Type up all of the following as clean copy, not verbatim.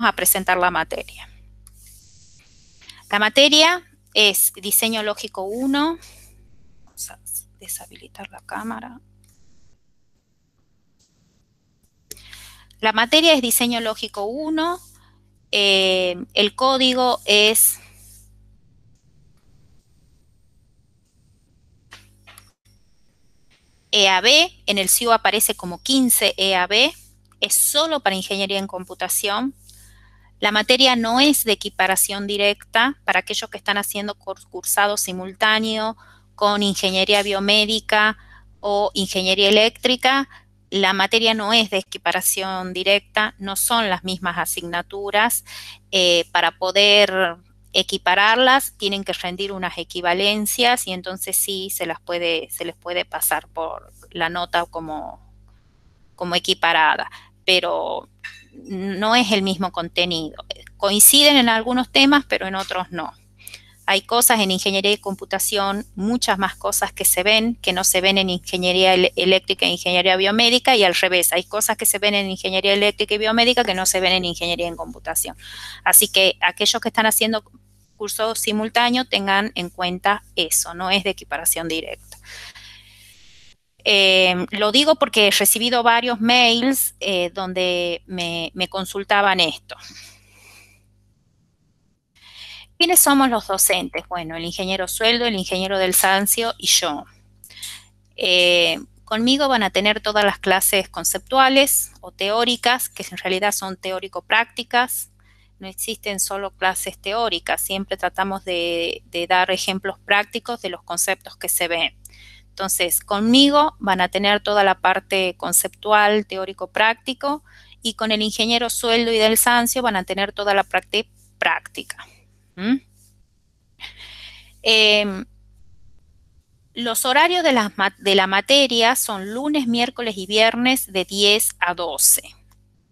a presentar la materia. La materia es Diseño Lógico 1. Vamos a deshabilitar la cámara. La materia es Diseño Lógico 1. El código es EAB. En el CIU aparece como 15 EAB. Es solo para ingeniería en computación. La materia no es de equiparación directa para aquellos que están haciendo cursado simultáneo con ingeniería biomédica o ingeniería eléctrica. La materia no es de equiparación directa, no son las mismas asignaturas. Para poder equipararlas tienen que rendir unas equivalencias y entonces sí se les puede pasar por la nota como equiparada, pero no es el mismo contenido. Coinciden en algunos temas, pero en otros no. Hay cosas en ingeniería y computación, muchas más cosas que no se ven en ingeniería eléctrica e ingeniería biomédica, y al revés, hay cosas que se ven en ingeniería eléctrica y biomédica que no se ven en ingeniería en computación. Así que aquellos que están haciendo cursos simultáneos tengan en cuenta eso, no es de equiparación directa. Lo digo porque he recibido varios mails donde me consultaban esto. ¿Quiénes somos los docentes? Bueno, el ingeniero Sueldo, el ingeniero del Sancio y yo. Conmigo van a tener todas las clases conceptuales o teóricas, que en realidad son teórico-prácticas. No existen solo clases teóricas, siempre tratamos de dar ejemplos prácticos de los conceptos que se ven. Entonces, conmigo van a tener toda la parte conceptual, teórico-práctico, y con el ingeniero Sueldo y del Sancio van a tener toda la parte práctica. Los horarios de la materia son lunes, miércoles y viernes de 10 a 12.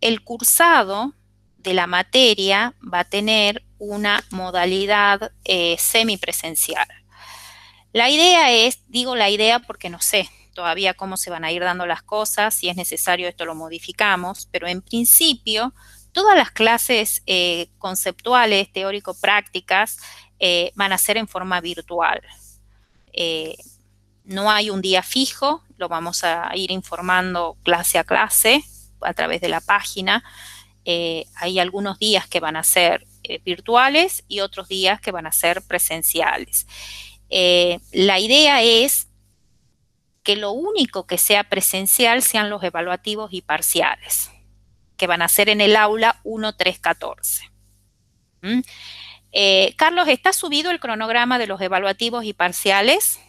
El cursado de la materia va a tener una modalidad semipresencial. La idea es, digo la idea porque no sé todavía cómo se van a ir dando las cosas, si es necesario esto lo modificamos, pero en principio todas las clases conceptuales, teórico-prácticas, van a ser en forma virtual. No hay un día fijo, lo vamos a ir informando clase a clase a través de la página. Hay algunos días que van a ser virtuales y otros días que van a ser presenciales. La idea es que lo único que sea presencial sean los evaluativos y parciales, que van a ser en el aula 1314. Carlos, ¿está subido el cronograma de los evaluativos y parciales?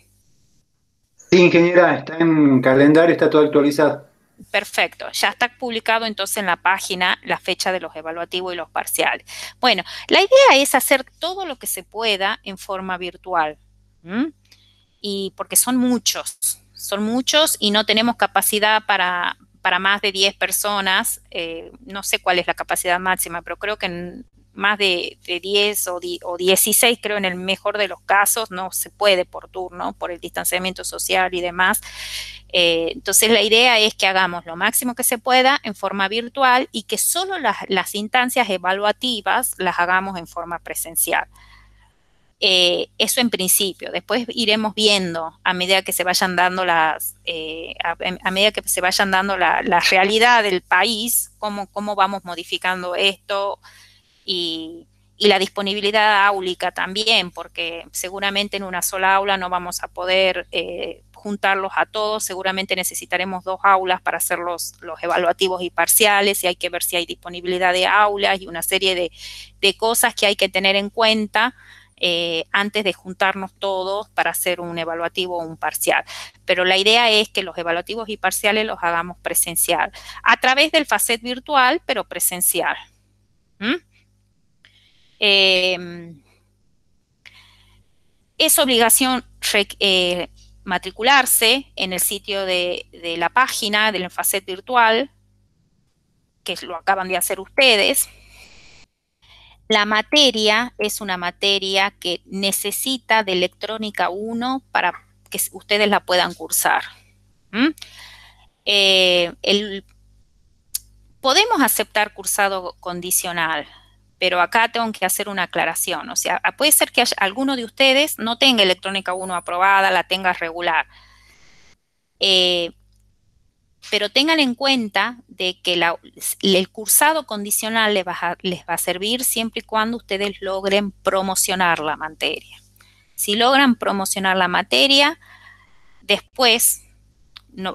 Sí, ingeniera, está en calendario, está todo actualizado. Perfecto, ya está publicado entonces en la página la fecha de los evaluativos y los parciales. Bueno, la idea es hacer todo lo que se pueda en forma virtual. Y porque son muchos y no tenemos capacidad para más de 10 personas. No sé cuál es la capacidad máxima, pero creo que en más de 10 o 16, creo en el mejor de los casos, no se puede por turno, por el distanciamiento social y demás. Entonces la idea es que hagamos lo máximo que se pueda en forma virtual y que solo las instancias evaluativas las hagamos en forma presencial. Eso en principio. Después iremos viendo a medida que se vayan dando a medida que se vayan dando la realidad del país, cómo vamos modificando esto y la disponibilidad áulica también, porque seguramente en una sola aula no vamos a poder juntarlos a todos, seguramente necesitaremos 2 aulas para hacer los evaluativos y parciales, y hay que ver si hay disponibilidad de aulas y una serie de cosas que hay que tener en cuenta antes de juntarnos todos para hacer un evaluativo o un parcial. Pero la idea es que los evaluativos y parciales los hagamos presencial, a través del FACET virtual, pero presencial. Es obligación matricularse en el sitio de la página del FACET virtual, que lo acaban de hacer ustedes. La materia es una materia que necesita de electrónica 1 para que ustedes la puedan cursar. podemos aceptar cursado condicional, pero acá tengo que hacer una aclaración. O sea, puede ser que alguno de ustedes no tenga electrónica 1 aprobada, la tenga regular. Pero tengan en cuenta de que el cursado condicional les va a servir siempre y cuando ustedes logren promocionar la materia. Si logran promocionar la materia, después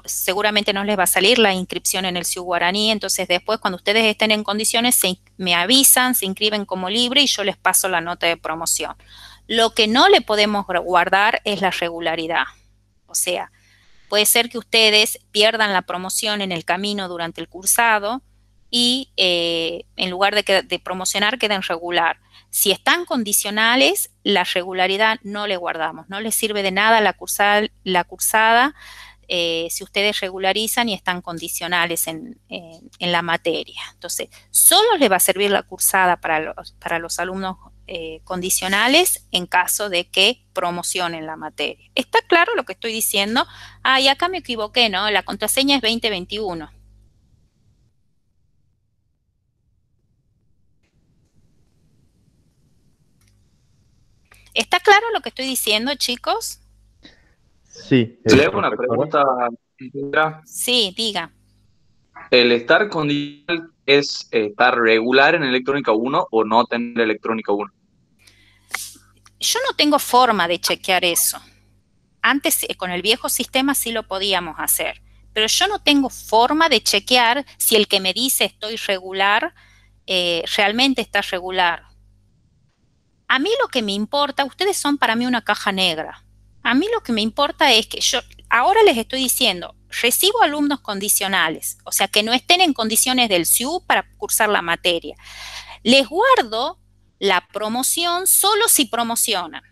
seguramente no les va a salir la inscripción en el CIU Guaraní, entonces después cuando ustedes estén en condiciones me avisan, se inscriben como libre y yo les paso la nota de promoción. Lo que no le podemos guardar es la regularidad. O sea, puede ser que ustedes pierdan la promoción en el camino durante el cursado y en lugar de promocionar queden regular. Si están condicionales, la regularidad no le guardamos, no les sirve de nada la cursada si ustedes regularizan y están condicionales en la materia. Entonces, solo les va a servir la cursada para los alumnos condicionales en caso de que promocionen la materia. ¿Está claro lo que estoy diciendo? Ah, y acá me equivoqué, ¿no? La contraseña es 2021. ¿Está claro lo que estoy diciendo, chicos? Sí. Le hago una pregunta, Indra. Sí, diga. ¿El estar condicional es estar regular en electrónica 1 o no tener electrónica 1? Yo no tengo forma de chequear eso. Antes, con el viejo sistema sí lo podíamos hacer, pero yo no tengo forma de chequear si el que me dice estoy regular, realmente está regular. A mí lo que me importa, ustedes son para mí una caja negra. A mí lo que me importa es que yo, ahora les estoy diciendo, recibo alumnos condicionales, o sea, que no estén en condiciones del CIU para cursar la materia. Les guardo la promoción solo si promocionan.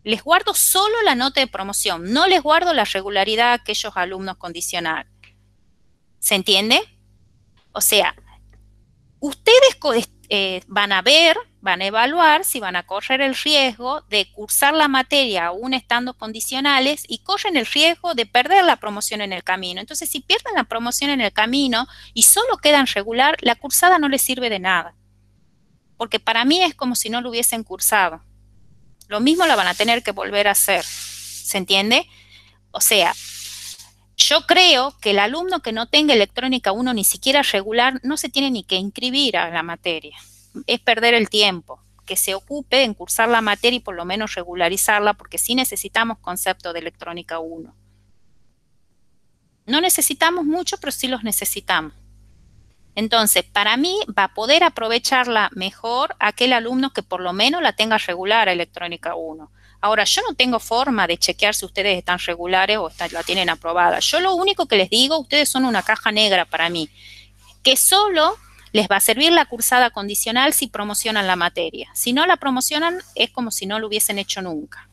Les guardo solo la nota de promoción, no les guardo la regularidad a aquellos alumnos condicionales. ¿Se entiende? O sea, ustedes van a evaluar si van a correr el riesgo de cursar la materia aún estando condicionales y corren el riesgo de perder la promoción en el camino. Entonces, si pierden la promoción en el camino y solo quedan regular, la cursada no les sirve de nada. Porque para mí es como si no lo hubiesen cursado. Lo mismo la van a tener que volver a hacer. ¿Se entiende? O sea, yo creo que el alumno que no tenga electrónica 1 ni siquiera regular no se tiene ni que inscribir a la materia. Es perder el tiempo. Que se ocupe en cursar la materia y por lo menos regularizarla, porque sí necesitamos concepto de electrónica 1. No necesitamos mucho, pero sí los necesitamos. Entonces, para mí va a poder aprovecharla mejor aquel alumno que por lo menos la tenga regular a electrónica 1. Ahora, yo no tengo forma de chequear si ustedes están regulares o la tienen aprobada. Yo lo único que les digo, ustedes son una caja negra para mí, que solo les va a servir la cursada condicional si promocionan la materia. Si no la promocionan, es como si no lo hubiesen hecho nunca.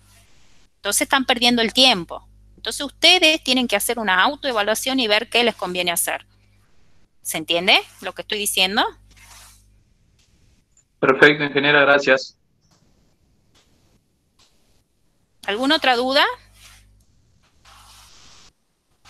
Entonces están perdiendo el tiempo. Entonces ustedes tienen que hacer una autoevaluación y ver qué les conviene hacer. ¿Se entiende lo que estoy diciendo? Perfecto, ingeniera, gracias. ¿Alguna otra duda?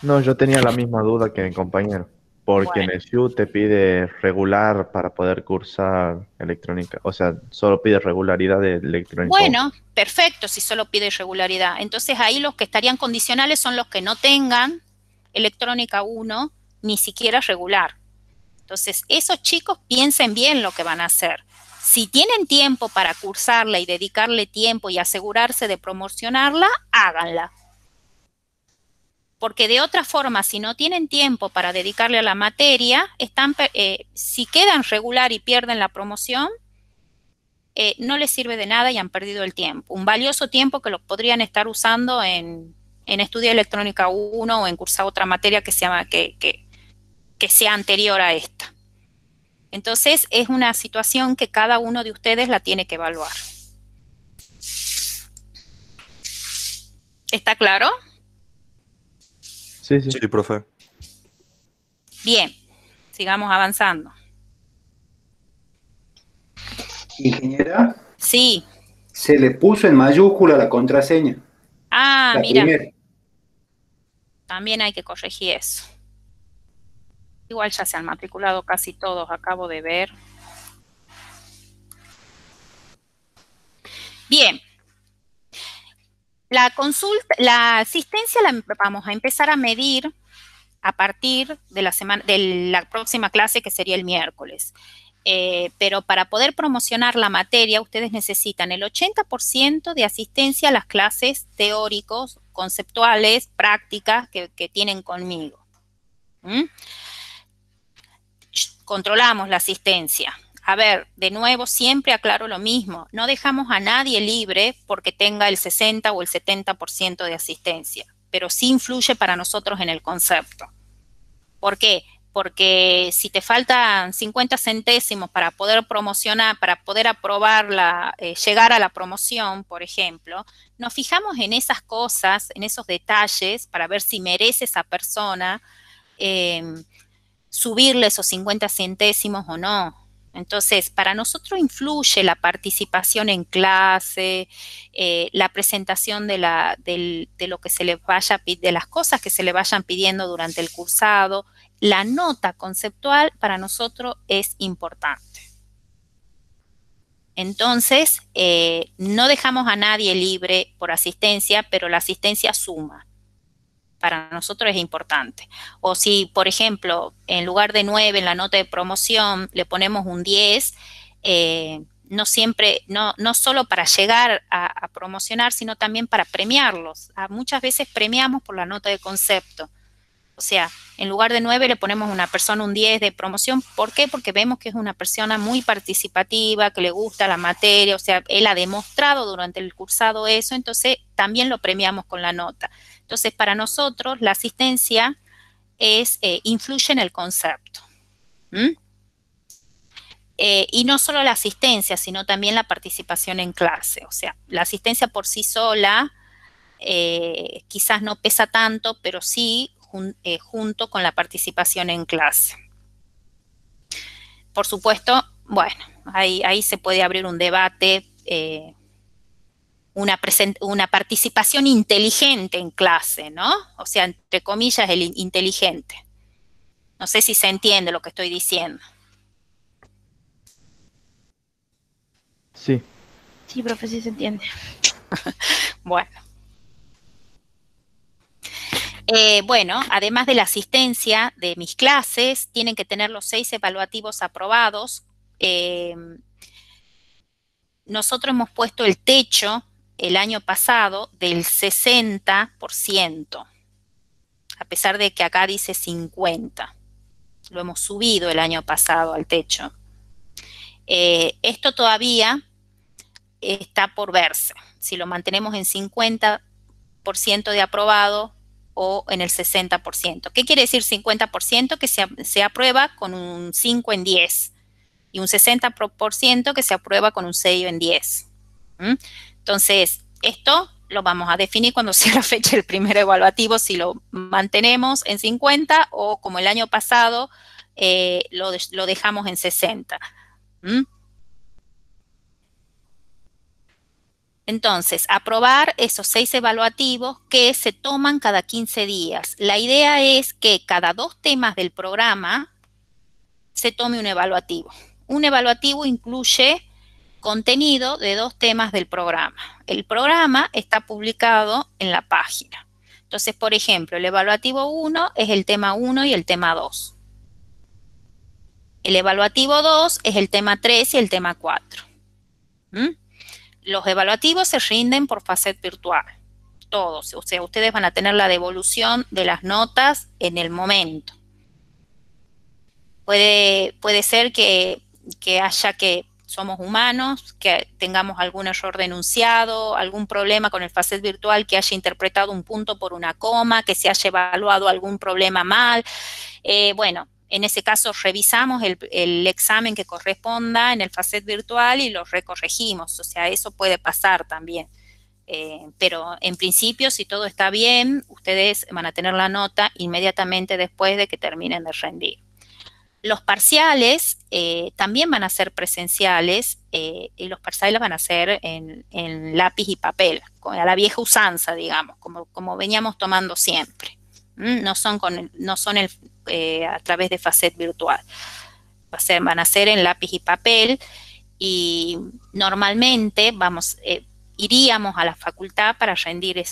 No, yo tenía la misma duda que mi compañero, porque en el CIU te pide regular para poder cursar electrónica, o sea, solo pide regularidad de electrónica. Bueno, perfecto, si solo pide regularidad. Entonces ahí los que estarían condicionales son los que no tengan electrónica 1, ni siquiera regular. Entonces, esos chicos piensen bien lo que van a hacer. Si tienen tiempo para cursarla y dedicarle tiempo y asegurarse de promocionarla, háganla. Porque de otra forma, si no tienen tiempo para dedicarle a la materia, si quedan regular y pierden la promoción, no les sirve de nada y han perdido el tiempo. Un valioso tiempo que lo podrían estar usando en estudio electrónica 1 o en cursar otra materia que sea anterior a esta. Entonces, es una situación que cada uno de ustedes la tiene que evaluar. ¿Está claro? Sí, sí. Sí, profe. Bien, sigamos avanzando. Ingeniera, Sí. se le puso en mayúscula la contraseña. Ah, La mira. primera. También hay que corregir eso. Igual ya se han matriculado casi todos, acabo de ver. Bien. La consulta, la asistencia la vamos a empezar a medir a partir de la próxima clase, que sería el miércoles. Pero para poder promocionar la materia, ustedes necesitan el 80% de asistencia a las clases teóricos, conceptuales, prácticas que tienen conmigo. Controlamos la asistencia. A ver, de nuevo, siempre aclaro lo mismo. No dejamos a nadie libre porque tenga el 60 o el 70% de asistencia, pero sí influye para nosotros en el concepto. ¿Por qué? Porque si te faltan 50 centésimos para poder promocionar, para poder aprobar llegar a la promoción, por ejemplo, nos fijamos en esas cosas, en esos detalles, para ver si merece esa persona subirle esos 50 centésimos o no. Entonces, para nosotros influye la participación en clase, la presentación de lo que se le vaya, de las cosas que se le vayan pidiendo durante el cursado. La nota conceptual para nosotros es importante. Entonces, no dejamos a nadie libre por asistencia, pero la asistencia suma. Para nosotros es importante. O si, por ejemplo, en lugar de 9 en la nota de promoción le ponemos un 10, no siempre, no solo para llegar a promocionar, sino también para premiarlos. Muchas veces premiamos por la nota de concepto. O sea, en lugar de 9 le ponemos a una persona un 10 de promoción. ¿Por qué? Porque vemos que es una persona muy participativa, que le gusta la materia, o sea, él ha demostrado durante el cursado eso, entonces también lo premiamos con la nota. Entonces, para nosotros, la asistencia influye en el concepto. Y no solo la asistencia, sino también la participación en clase. O sea, la asistencia por sí sola quizás no pesa tanto, pero sí junto con la participación en clase. Por supuesto, bueno, ahí se puede abrir un debate, una participación inteligente en clase, ¿no? O sea, entre comillas, el inteligente. No sé si se entiende lo que estoy diciendo. Sí. Sí, profe, sí se entiende. Bueno. Bueno, además de la asistencia de mis clases, tienen que tener los 6 evaluativos aprobados. Nosotros hemos puesto el techo el año pasado del 60%, a pesar de que acá dice 50%. Lo hemos subido el año pasado al techo. Esto todavía está por verse, si lo mantenemos en 50% de aprobado o en el 60%. ¿Qué quiere decir 50%? Que se aprueba con un 5 en 10 y un 60% que se aprueba con un 6 en 10. Entonces, esto lo vamos a definir cuando sea la fecha del primer evaluativo, si lo mantenemos en 50 o como el año pasado lo dejamos en 60. Entonces, aprobar esos 6 evaluativos que se toman cada 15 días. La idea es que cada 2 temas del programa se tome un evaluativo. Un evaluativo incluye contenido de 2 temas del programa. El programa está publicado en la página. Entonces, por ejemplo, el evaluativo 1 es el tema 1 y el tema 2. El evaluativo 2 es el tema 3 y el tema 4. Los evaluativos se rinden por FACET virtual, todos. O sea, ustedes van a tener la devolución de las notas en el momento. Puede ser que haya que somos humanos, que tengamos algún error denunciado, algún problema con el FACET virtual, que haya interpretado un punto por una coma, que se haya evaluado algún problema mal. Bueno, en ese caso revisamos el examen que corresponda en el FACET virtual y lo recorregimos. O sea, eso puede pasar también. Pero en principio, si todo está bien, ustedes van a tener la nota inmediatamente después de que terminen de rendir. Los parciales también van a ser presenciales y los parciales van a ser en lápiz y papel, a la vieja usanza, digamos, como veníamos tomando siempre. No son, a través de Facet virtual. Van a ser en lápiz y papel, y normalmente iríamos a la facultad para rendir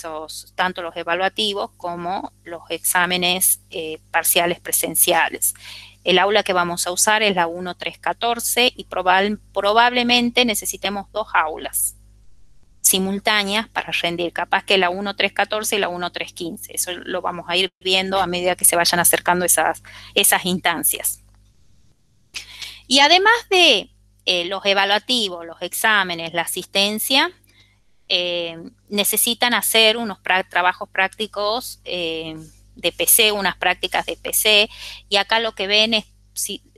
tanto los evaluativos como los exámenes parciales presenciales. El aula que vamos a usar es la 1314 y probablemente necesitemos 2 aulas simultáneas para rendir, capaz que la 1314 y la 1315. Eso lo vamos a ir viendo a medida que se vayan acercando esas instancias. Y además de los evaluativos, los exámenes, la asistencia, necesitan hacer unos trabajos prácticos de PC, unas prácticas de PC, y acá lo que ven es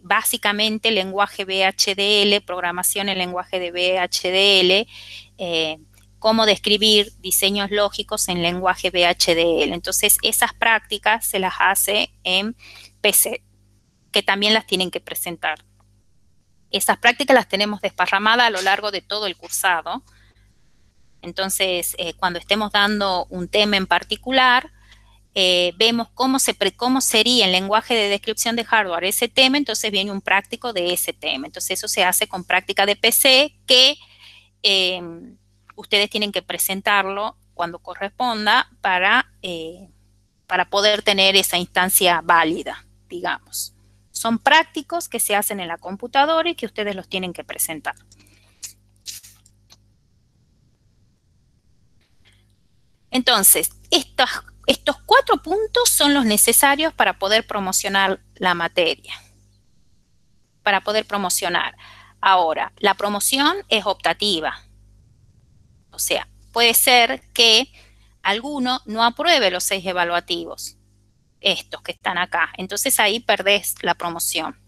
básicamente lenguaje VHDL, programación en lenguaje de VHDL, cómo describir diseños lógicos en lenguaje VHDL. Entonces, esas prácticas se las hace en PC, que también las tienen que presentar. Esas prácticas las tenemos desparramadas a lo largo de todo el cursado. Entonces, cuando estemos dando un tema en particular, vemos cómo sería en lenguaje de descripción de hardware ese tema, entonces viene un práctico de ese tema. Entonces, eso se hace con práctica de PC, que ustedes tienen que presentarlo cuando corresponda para poder tener esa instancia válida, digamos. Son prácticos que se hacen en la computadora y que ustedes los tienen que presentar. Entonces, estos 4 puntos son los necesarios para poder promocionar la materia. Para poder promocionar. Ahora, la promoción es optativa. O sea, puede ser que alguno no apruebe los 6 evaluativos, estos que están acá. Entonces ahí perdés la promoción.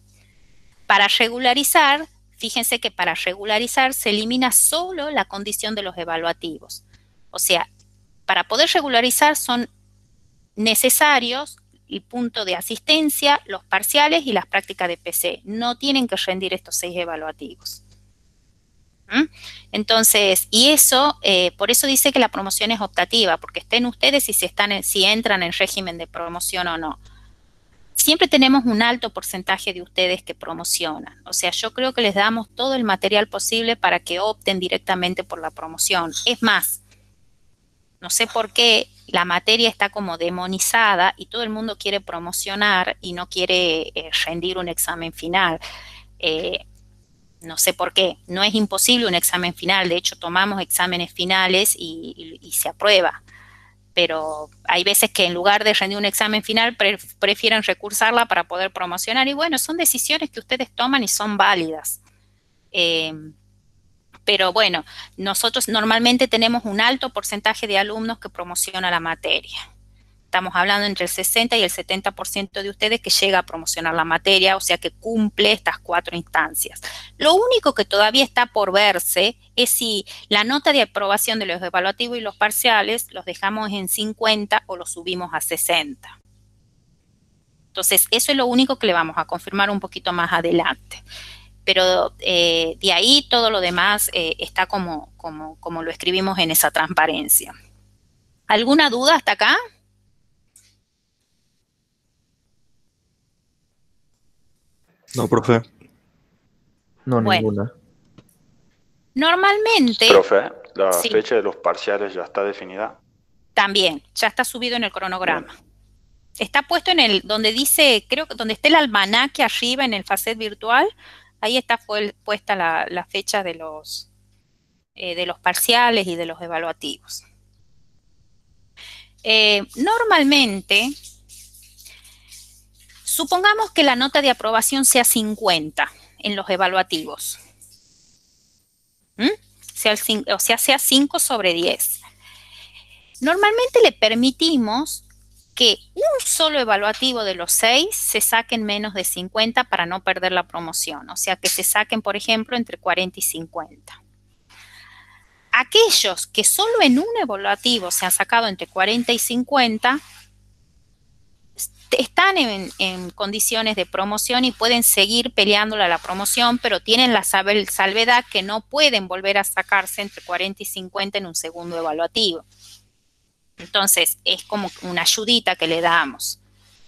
Para regularizar, fíjense que para regularizar se elimina solo la condición de los evaluativos. O sea, para poder regularizar son necesarios el punto de asistencia, los parciales y las prácticas de PC. No tienen que rendir estos 6 evaluativos. Entonces, y eso, por eso dice que la promoción es optativa, porque estén ustedes si entran en régimen de promoción o no. Siempre tenemos un alto porcentaje de ustedes que promocionan. O sea, yo creo que les damos todo el material posible para que opten directamente por la promoción. Es más, no sé por qué la materia está como demonizada y todo el mundo quiere promocionar y no quiere rendir un examen final. No sé por qué. No es imposible un examen final. De hecho, tomamos exámenes finales y se aprueba. Pero hay veces que en lugar de rendir un examen final prefieren recursarla para poder promocionar. Y bueno, son decisiones que ustedes toman y son válidas. Pero bueno, nosotros normalmente tenemos un alto porcentaje de alumnos que promociona la materia. Estamos hablando entre el 60 y el 70% de ustedes que llega a promocionar la materia, o sea que cumple estas 4 instancias. Lo único que todavía está por verse es si la nota de aprobación de los evaluativos y los parciales los dejamos en 50 o los subimos a 60. Entonces, eso es lo único que le vamos a confirmar un poquito más adelante. Pero de ahí todo lo demás está como lo escribimos en esa transparencia. ¿Alguna duda hasta acá? No, profe. No, Bueno. ninguna. Normalmente... Profe, ¿la Sí. fecha de los parciales ya está definida? También, ya está subido en el cronograma. Bien. Está puesto en donde dice, creo que donde está el almanaque arriba en el Facet virtual, ahí está puesta la fecha de los parciales y de los evaluativos. Normalmente, supongamos que la nota de aprobación sea 50 en los evaluativos. Sea 5 sobre 10. Normalmente le permitimos que un solo evaluativo de los 6 se saquen menos de 50 para no perder la promoción. O sea, que se saquen, por ejemplo, entre 40 y 50. Aquellos que solo en un evaluativo se han sacado entre 40 y 50 están en condiciones de promoción y pueden seguir peleándola la promoción, pero tienen la salvedad que no pueden volver a sacarse entre 40 y 50 en un segundo evaluativo. Entonces, es como una ayudita que le damos.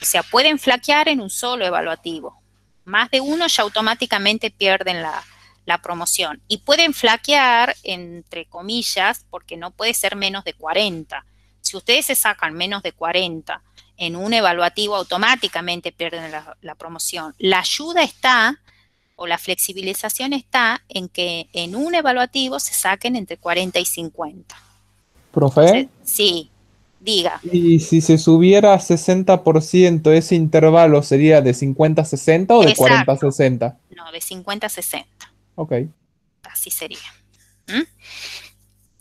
O sea, pueden flaquear en un solo evaluativo. Más de uno ya automáticamente pierden la promoción. Y pueden flaquear, entre comillas, porque no puede ser menos de 40. Si ustedes se sacan menos de 40 en un evaluativo, automáticamente pierden la promoción. La ayuda está, o la flexibilización está, en que en un evaluativo se saquen entre 40 y 50. Profe, Entonces, sí, diga. y si se subiera a 60%, ese intervalo sería de 50 a 60 o de 40 a Exacto. 60. No, de 50 a 60. Ok. Así sería. ¿Mm?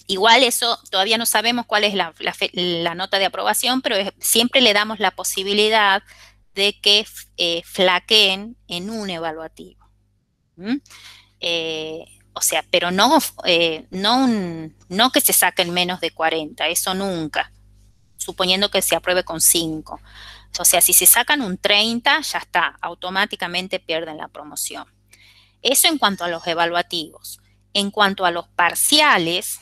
Igual eso, todavía no sabemos cuál es la nota de aprobación, pero siempre le damos la posibilidad de que flaqueen en un evaluativo. ¿Mm? O sea, pero no que se saquen menos de 40, eso nunca, suponiendo que se apruebe con 5. O sea, si se sacan un 30, ya está, automáticamente pierden la promoción. Eso en cuanto a los evaluativos. En cuanto a los parciales,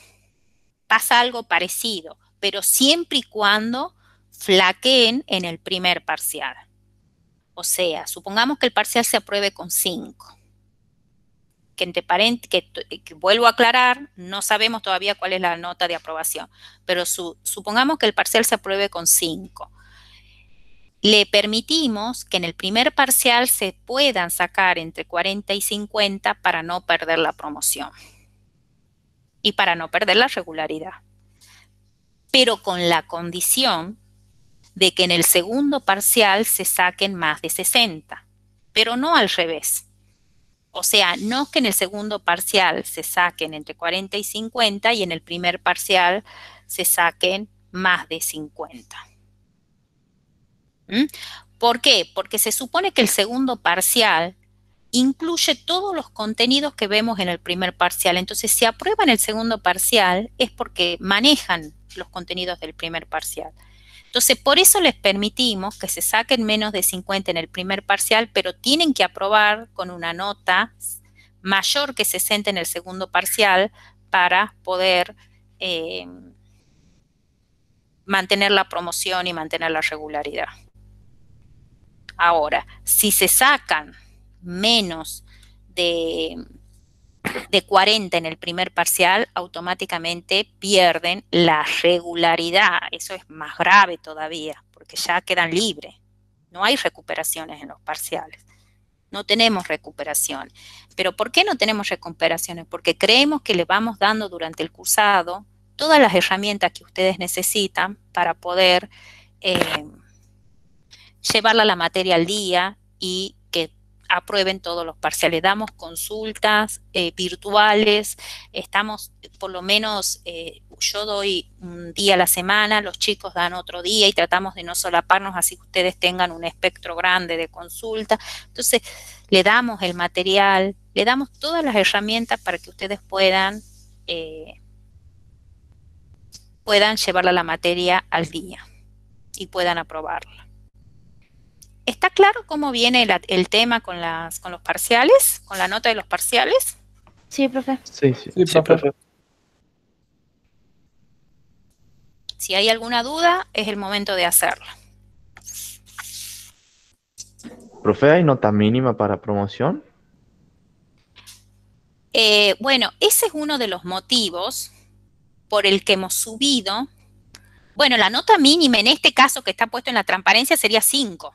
pasa algo parecido, pero siempre y cuando flaqueen en el primer parcial. O sea, supongamos que el parcial se apruebe con 5. Que vuelvo a aclarar, no sabemos todavía cuál es la nota de aprobación, pero supongamos que el parcial se apruebe con 5. Le permitimos que en el primer parcial se puedan sacar entre 40 y 50 para no perder la promoción y para no perder la regularidad, pero con la condición de que en el segundo parcial se saquen más de 60, pero no al revés. O sea, no que en el segundo parcial se saquen entre 40 y 50 y en el primer parcial se saquen más de 50. ¿Mm? ¿Por qué? Porque se supone que el segundo parcial incluye todos los contenidos que vemos en el primer parcial. Entonces, si aprueban el segundo parcial es porque manejan los contenidos del primer parcial. Entonces, por eso les permitimos que se saquen menos de 50 en el primer parcial, pero tienen que aprobar con una nota mayor que 60 en el segundo parcial para poder mantener la promoción y mantener la regularidad. Ahora, si se sacan menos de 40 en el primer parcial, automáticamente pierden la regularidad. Eso es más grave todavía, porque ya quedan libres. No hay recuperaciones en los parciales. No tenemos recuperación. ¿Pero por qué no tenemos recuperaciones? Porque creemos que le vamos dando durante el cursado todas las herramientas que ustedes necesitan para poder llevarla la materia al día y que aprueben todos los parciales. Damos consultas virtuales, estamos por lo menos, yo doy un día a la semana, los chicos dan otro día y tratamos de no solaparnos, así que ustedes tengan un espectro grande de consulta. Entonces, le damos el material, le damos todas las herramientas para que ustedes puedan llevarla la materia al día y puedan aprobarla. ¿Está claro cómo viene el tema con los parciales, con la nota de los parciales? Sí, profe. Sí, profe. Si hay alguna duda, es el momento de hacerla. Profe, ¿hay nota mínima para promoción? Bueno, ese es uno de los motivos por el que hemos subido. Bueno, la nota mínima en este caso que está puesto en la transparencia sería 5.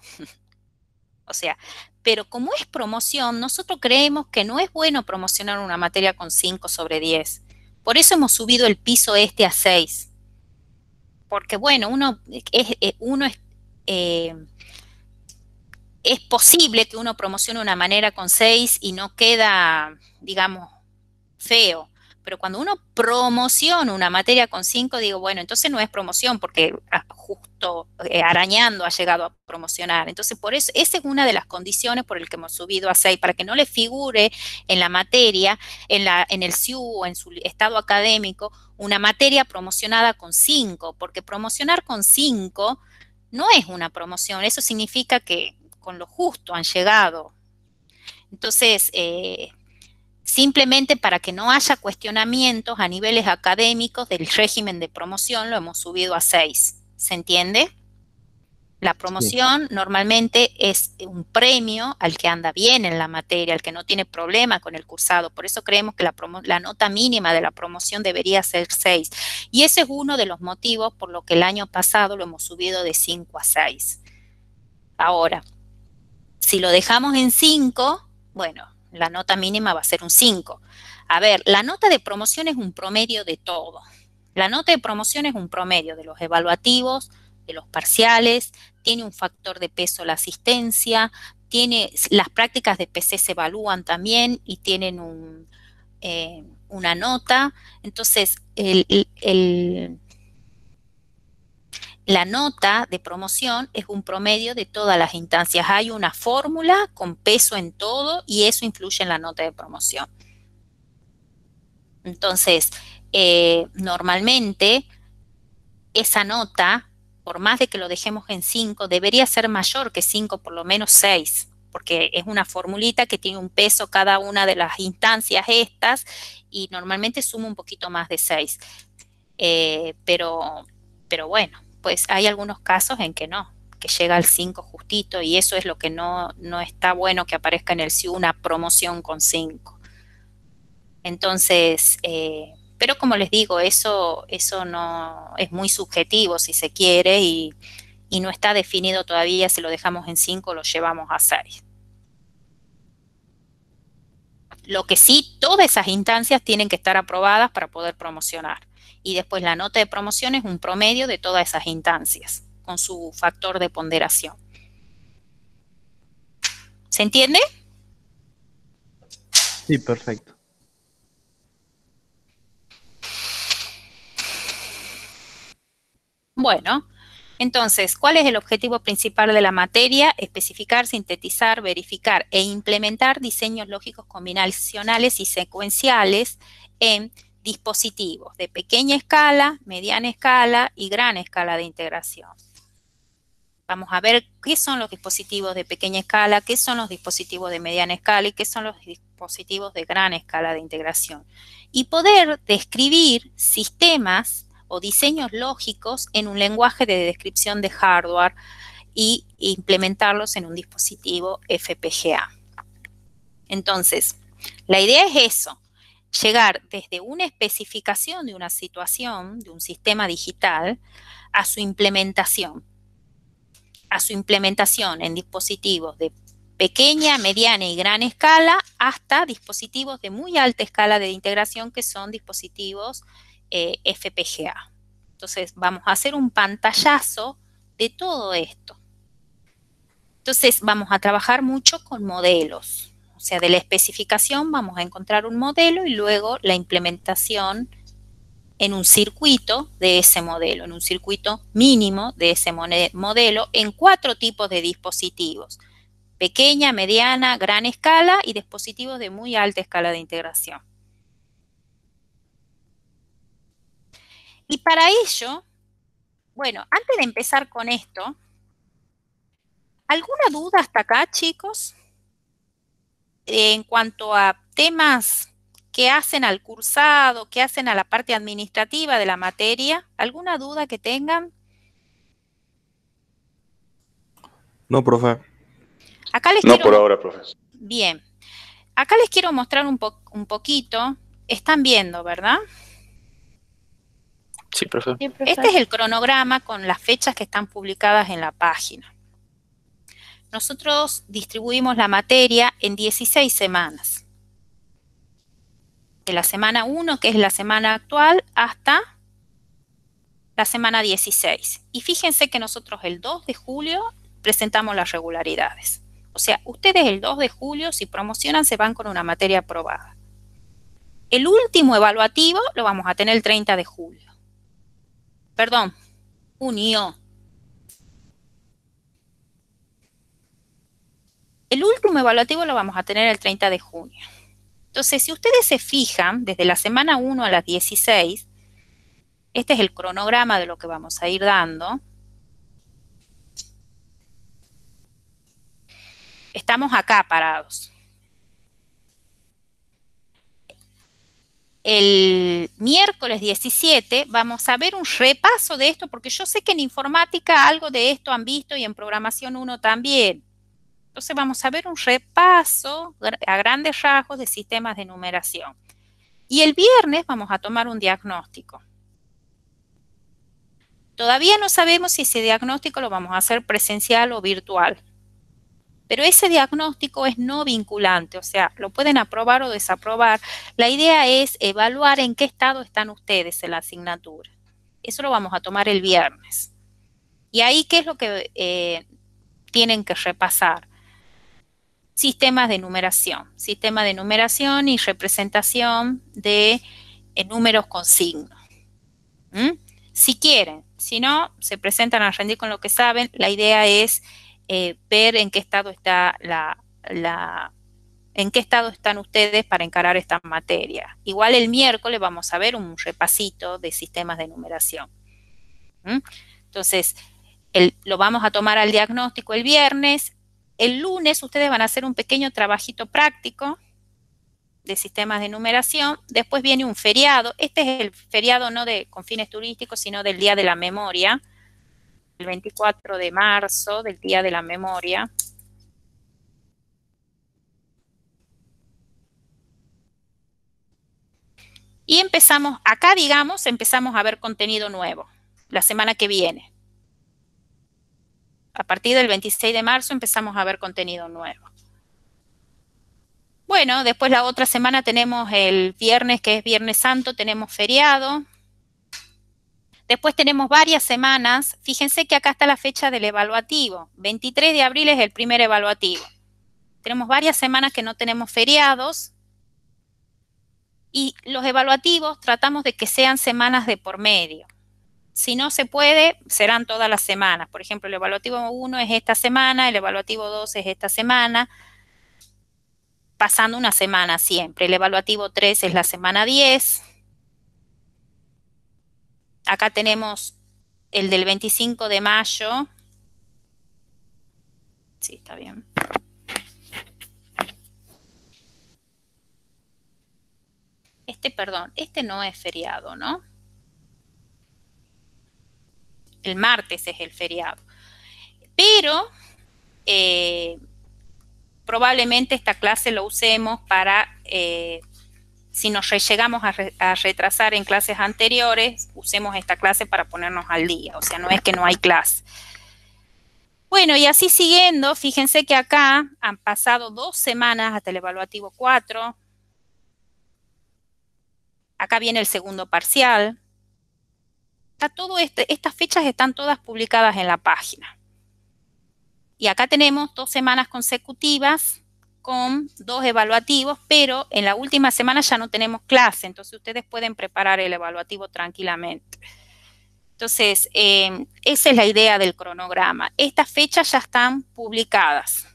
O sea, pero como es promoción, nosotros creemos que no es bueno promocionar una materia con 5 sobre 10. Por eso hemos subido el piso a 6. Porque, bueno, es posible que uno promocione una materia con 6 y no queda, digamos, feo. Pero cuando uno promociona una materia con 5, digo, bueno, entonces no es promoción porque justo arañando ha llegado a promocionar. Entonces, por eso, esa es una de las condiciones por el que hemos subido a 6, para que no le figure en la materia, en el SIU o en su estado académico, una materia promocionada con 5, porque promocionar con 5 no es una promoción, eso significa que con lo justo han llegado. Entonces, simplemente para que no haya cuestionamientos a niveles académicos del régimen de promoción, lo hemos subido a 6. ¿Se entiende? La promoción normalmente es un premio al que anda bien en la materia, al que no tiene problema con el cursado. Por eso creemos que la nota mínima de la promoción debería ser 6. Y ese es uno de los motivos por lo que el año pasado lo hemos subido de 5 a 6. Ahora, si lo dejamos en 5, bueno, la nota mínima va a ser un 5. A ver, la nota de promoción es un promedio de todo. La nota de promoción es un promedio de los evaluativos, de los parciales, tiene un factor de peso la asistencia, las prácticas de PC se evalúan también y tienen una nota. Entonces, la nota de promoción es un promedio de todas las instancias. Hay una fórmula con peso en todo y eso influye en la nota de promoción. Entonces, normalmente esa nota, por más de que lo dejemos en 5, debería ser mayor que 5, por lo menos 6, porque es una formulita que tiene un peso cada una de las instancias estas y normalmente suma un poquito más de 6. Pero bueno, pues hay algunos casos en que no, que llega al 5 justito y eso es lo que no está bueno que aparezca en el SIU, una promoción con 5. Entonces, pero como les digo, eso no es muy subjetivo si se quiere y no está definido todavía si lo dejamos en 5 o lo llevamos a 6. Lo que sí, todas esas instancias tienen que estar aprobadas para poder promocionar. Y después la nota de promoción es un promedio de todas esas instancias, con su factor de ponderación. ¿Se entiende? Sí, perfecto. Bueno, entonces, ¿cuál es el objetivo principal de la materia? Especificar, sintetizar, verificar e implementar diseños lógicos combinacionales y secuenciales en dispositivos de pequeña escala, mediana escala y gran escala de integración. Vamos a ver qué son los dispositivos de pequeña escala, qué son los dispositivos de mediana escala y qué son los dispositivos de gran escala de integración. Y poder describir sistemas o diseños lógicos en un lenguaje de descripción de hardware y implementarlos en un dispositivo FPGA. Entonces, la idea es eso, llegar desde una especificación de una situación, de un sistema digital, a su implementación en dispositivos de pequeña, mediana y gran escala hasta dispositivos de muy alta escala de integración que son dispositivos FPGA. Entonces, vamos a hacer un pantallazo de todo esto. Entonces, vamos a trabajar mucho con modelos. O sea, de la especificación vamos a encontrar un modelo y luego la implementación en un circuito de ese modelo, en un circuito mínimo de ese modelo en 4 tipos de dispositivos. Pequeña, mediana, gran escala y dispositivos de muy alta escala de integración. Y para ello, bueno, antes de empezar con esto, ¿alguna duda hasta acá, chicos? En cuanto a temas que hacen al cursado, que hacen a la parte administrativa de la materia, ¿alguna duda que tengan? No, profe. Acá les No quiero por ahora, profe. Bien. Acá les quiero mostrar un poquito. Están viendo, ¿verdad? Sí, profe. Sí, profe. Este es el cronograma con las fechas que están publicadas en la página. Nosotros distribuimos la materia en 16 semanas. De la semana 1, que es la semana actual, hasta la semana 16. Y fíjense que nosotros el 2 de julio presentamos las regularidades. O sea, ustedes el 2 de julio, si promocionan, se van con una materia aprobada. El último evaluativo lo vamos a tener el 30 de julio. Perdón, junio. El último evaluativo lo vamos a tener el 30 de junio. Entonces, si ustedes se fijan, desde la semana 1 a las 16, este es el cronograma de lo que vamos a ir dando. Estamos acá parados. el miércoles 17 vamos a ver un repaso de esto, porque yo sé que en informática algo de esto han visto y en programación 1 también. Entonces vamos a ver un repaso a grandes rasgos de sistemas de numeración. Y el viernes vamos a tomar un diagnóstico. Todavía no sabemos si ese diagnóstico lo vamos a hacer presencial o virtual. Pero ese diagnóstico es no vinculante, o sea, lo pueden aprobar o desaprobar. La idea es evaluar en qué estado están ustedes en la asignatura. Eso lo vamos a tomar el viernes. Y ahí, ¿qué es lo que tienen que repasar? Sistemas de numeración y representación de números con signo. Si quieren, si no, se presentan a rendir con lo que saben. La idea es ver en qué estado está en qué estado están ustedes para encarar esta materia. Igual el miércoles vamos a ver un repasito de sistemas de numeración. Entonces, lo vamos a tomar al diagnóstico el viernes. El lunes ustedes van a hacer un pequeño trabajito práctico de sistemas de numeración. Después viene un feriado. Este es el feriado no con fines turísticos, sino del Día de la Memoria. El 24 de marzo, del Día de la Memoria. Y empezamos a ver contenido nuevo la semana que viene. A partir del 26 de marzo empezamos a ver contenido nuevo. Bueno, después la otra semana tenemos el viernes, que es Viernes Santo, tenemos feriado. Después tenemos varias semanas. Fíjense que acá está la fecha del evaluativo. 23 de abril es el primer evaluativo. Tenemos varias semanas que no tenemos feriados. Y los evaluativos tratamos de que sean semanas de por medio. Si no se puede, serán todas las semanas. Por ejemplo, el evaluativo 1 es esta semana, el evaluativo 2 es esta semana, pasando una semana siempre. El evaluativo 3 es la semana 10. Acá tenemos el del 25 de mayo. Sí, está bien. Este no es feriado, ¿no? El martes es el feriado. Pero probablemente esta clase lo usemos para, si nos llegamos a retrasar en clases anteriores, usemos esta clase para ponernos al día. O sea, no es que no hay clase. Bueno, y así siguiendo, fíjense que acá han pasado 2 semanas hasta el evaluativo 4. Acá viene el segundo parcial. Estas fechas están todas publicadas en la página. Y acá tenemos 2 semanas consecutivas con 2 evaluativos, pero en la última semana ya no tenemos clase, entonces ustedes pueden preparar el evaluativo tranquilamente. Entonces, esa es la idea del cronograma. Estas fechas ya están publicadas.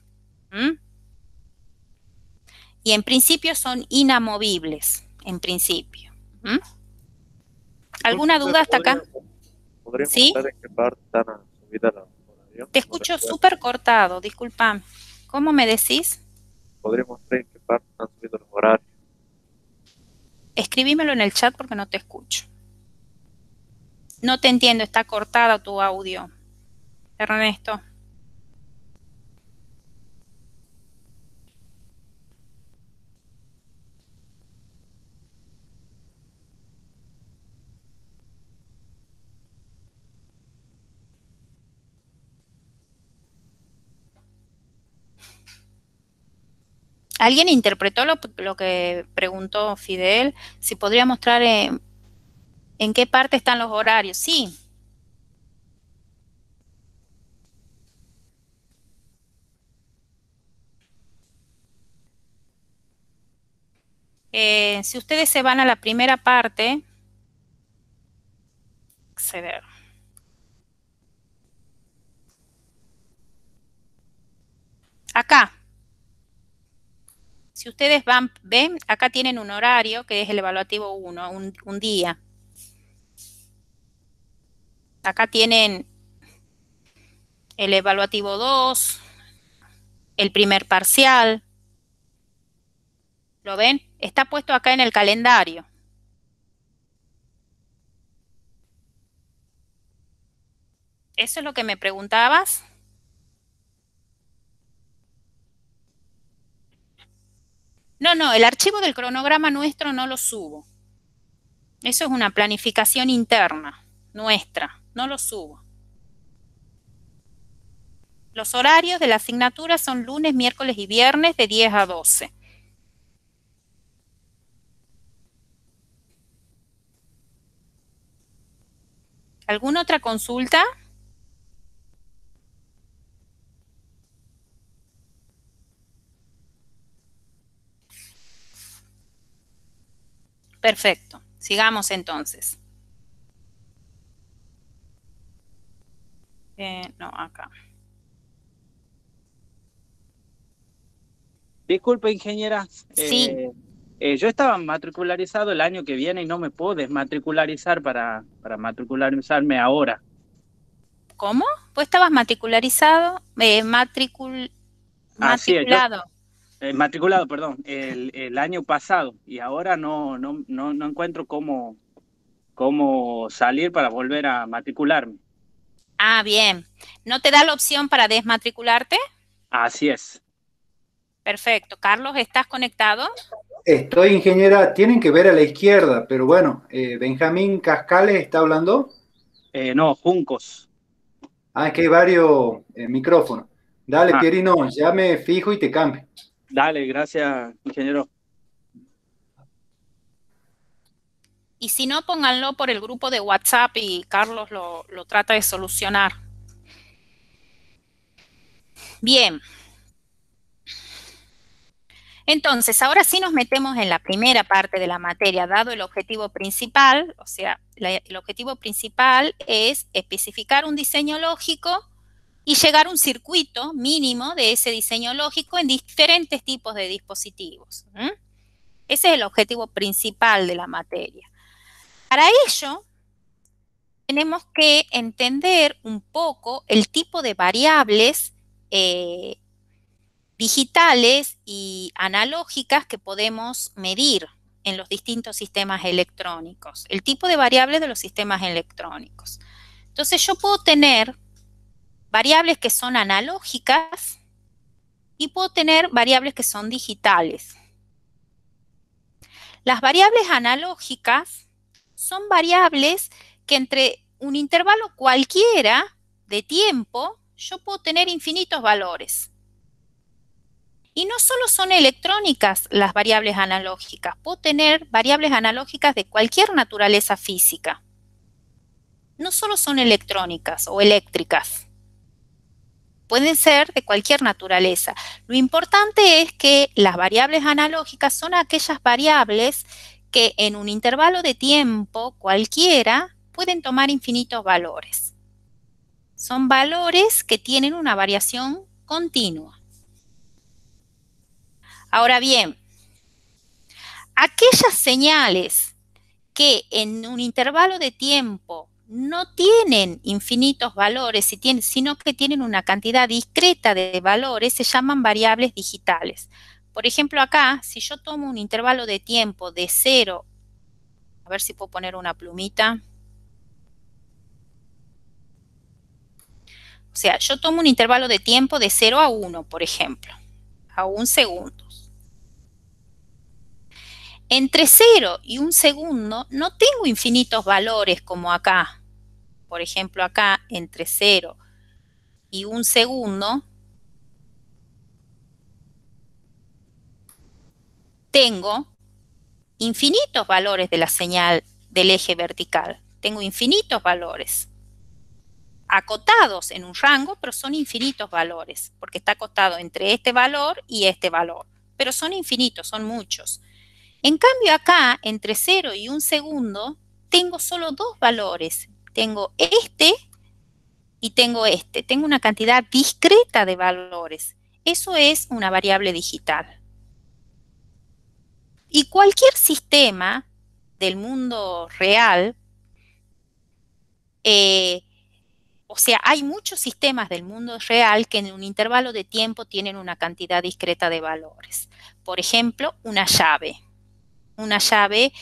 Y en principio son inamovibles, en principio. ¿Alguna duda hasta acá? ¿Podríamos ¿Sí? saber en qué parte están subidas las horarios? Te escucho súper cortado, disculpa. ¿Cómo me decís? ¿Podríamos saber en qué parte están subidos los horarios? Escribímelo en el chat porque no te escucho. No te entiendo, está cortada tu audio. Ernesto. ¿Alguien interpretó lo que preguntó Fidel? Si podría mostrar en qué parte están los horarios. Sí. Si ustedes se van a la primera parte, acceder. Acá. Si ustedes ven, acá tienen un horario que es el evaluativo 1, un día. Acá tienen el evaluativo 2, el primer parcial. ¿Lo ven? Está puesto acá en el calendario. ¿Eso es lo que me preguntabas? No, el archivo del cronograma nuestro no lo subo. Eso es una planificación interna nuestra, no lo subo. Los horarios de la asignatura son lunes, miércoles y viernes de 10 a 12. ¿Alguna otra consulta? Perfecto. Sigamos entonces. No, acá. Disculpe, ingeniera. Sí. Yo estaba matricularizado el año que viene y no me puedo desmatricularizar para matricularizarme ahora. ¿Cómo? ¿Vos estabas matricularizado? Matriculado. Matriculado, perdón, el año pasado y ahora no encuentro cómo salir para volver a matricularme. Ah, bien. ¿No te da la opción para desmatricularte? Así es. Perfecto. Carlos, ¿estás conectado? Estoy, ingeniera, tienen que ver a la izquierda, pero bueno, Benjamín Cascales está hablando. No, Juncos. Ah, es que hay varios micrófonos. Dale, Ah. Pierino, ya me fijo y te cambio. Dale, gracias, ingeniero. Y si no, pónganlo por el grupo de WhatsApp y Carlos lo trata de solucionar. Bien. Entonces, ahora sí nos metemos en la primera parte de la materia, dado el objetivo principal, o sea, el objetivo principal es especificar un diseño lógico y llegar a un circuito mínimo de ese diseño lógico en diferentes tipos de dispositivos. Ese es el objetivo principal de la materia. Para ello, tenemos que entender un poco el tipo de variables digitales y analógicas que podemos medir en los distintos sistemas electrónicos, el tipo de variables de los sistemas electrónicos. Entonces yo puedo tener variables que son analógicas y puedo tener variables que son digitales. Las variables analógicas son variables que entre un intervalo cualquiera de tiempo yo puedo tener infinitos valores. Y no solo son electrónicas las variables analógicas, puedo tener variables analógicas de cualquier naturaleza física. No solo son electrónicas o eléctricas, pueden ser de cualquier naturaleza. Lo importante es que las variables analógicas son aquellas variables que en un intervalo de tiempo cualquiera pueden tomar infinitos valores. Son valores que tienen una variación continua. Ahora bien, aquellas señales que en un intervalo de tiempo no tienen infinitos valores, sino que tienen una cantidad discreta de valores, se llaman variables digitales. Por ejemplo, acá, si yo tomo un intervalo de tiempo de 0, a ver si puedo poner una plumita. O sea, yo tomo un intervalo de tiempo de 0 a 1, por ejemplo, a 1 segundo. Entre 0 y 1 segundo no tengo infinitos valores como acá. Por ejemplo, acá entre 0 y 1 segundo tengo infinitos valores de la señal del eje vertical. Tengo infinitos valores. Acotados en un rango, pero son infinitos valores, porque está acotado entre este valor y este valor. Pero son infinitos, son muchos. En cambio acá, entre 0 y 1 segundo, tengo solo dos valores. Tengo este y tengo este. Tengo una cantidad discreta de valores. Eso es una variable digital. Y cualquier sistema del mundo real, o sea, hay muchos sistemas del mundo real que en un intervalo de tiempo tienen una cantidad discreta de valores. Por ejemplo, una llave. Una llave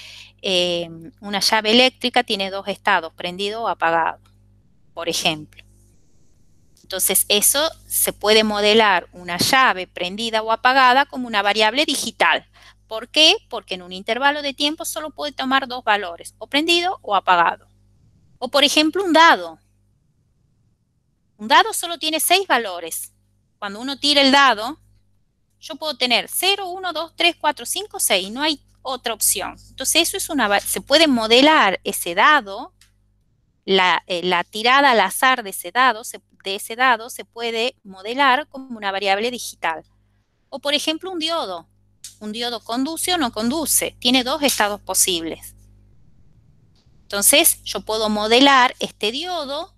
eléctrica tiene dos estados, prendido o apagado, por ejemplo. Entonces, eso se puede modelar una llave prendida o apagada como una variable digital. ¿Por qué? Porque en un intervalo de tiempo solo puede tomar dos valores, o prendido o apagado. O, por ejemplo, un dado. Un dado solo tiene 6 valores. Cuando uno tira el dado, yo puedo tener 0, 1, 2, 3, 4, 5, 6. No hay otra opción. Entonces, eso es se puede modelar ese dado, la tirada al azar de ese dado se puede modelar como una variable digital. O, por ejemplo, un diodo. Un diodo conduce o no conduce. Tiene dos estados posibles. Entonces, yo puedo modelar este diodo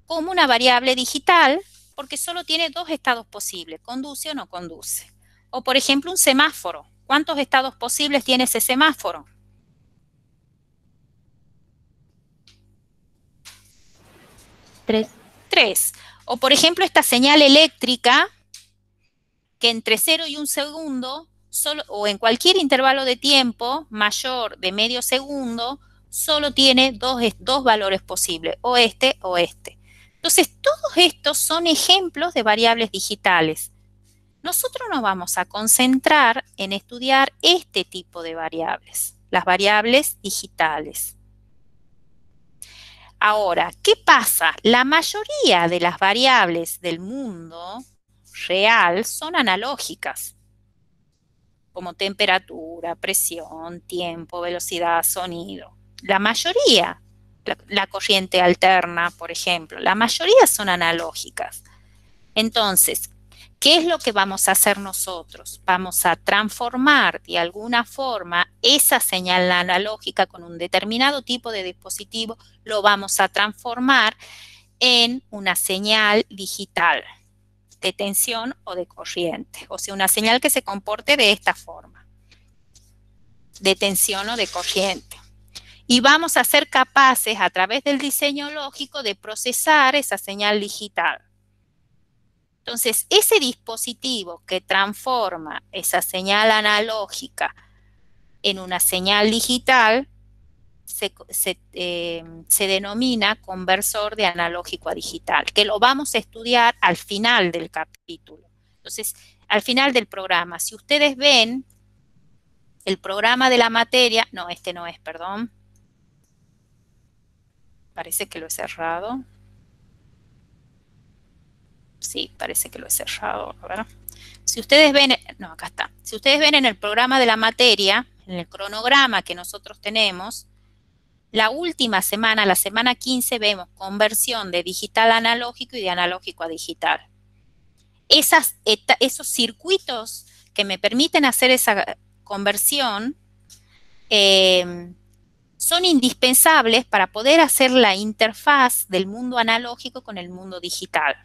como una variable digital porque solo tiene dos estados posibles, conduce o no conduce. O, por ejemplo, un semáforo. ¿Cuántos estados posibles tiene ese semáforo? 3. 3. O, por ejemplo, esta señal eléctrica que entre 0 y 1 segundo, o en cualquier intervalo de tiempo mayor de medio segundo, solo tiene dos valores posibles, o este o este. Entonces, todos estos son ejemplos de variables digitales. Nosotros nos vamos a concentrar en estudiar este tipo de variables, las variables digitales. Ahora, ¿qué pasa? La mayoría de las variables del mundo real son analógicas, como temperatura, presión, tiempo, velocidad, sonido. La mayoría, la corriente alterna, por ejemplo, la mayoría son analógicas. Entonces, ¿qué es lo que vamos a hacer nosotros? Vamos a transformar de alguna forma esa señal analógica con un determinado tipo de dispositivo, lo vamos a transformar en una señal digital de tensión o de corriente. O sea, una señal que se comporte de esta forma, de tensión o de corriente. Y vamos a ser capaces, a través del diseño lógico, de procesar esa señal digital. Entonces, ese dispositivo que transforma esa señal analógica en una señal digital se denomina conversor de analógico a digital, que lo vamos a estudiar al final del capítulo. Entonces, al final del programa, si ustedes ven el programa de la materia, no, este no es, perdón. Parece que lo he cerrado. Sí, parece que lo he cerrado. A ver. Si ustedes ven, no, acá está. Si ustedes ven en el programa de la materia, en el cronograma que nosotros tenemos, la última semana, la semana 15, vemos conversión de digital a analógico y de analógico a digital. Esos circuitos que me permiten hacer esa conversión son indispensables para poder hacer la interfaz del mundo analógico con el mundo digital.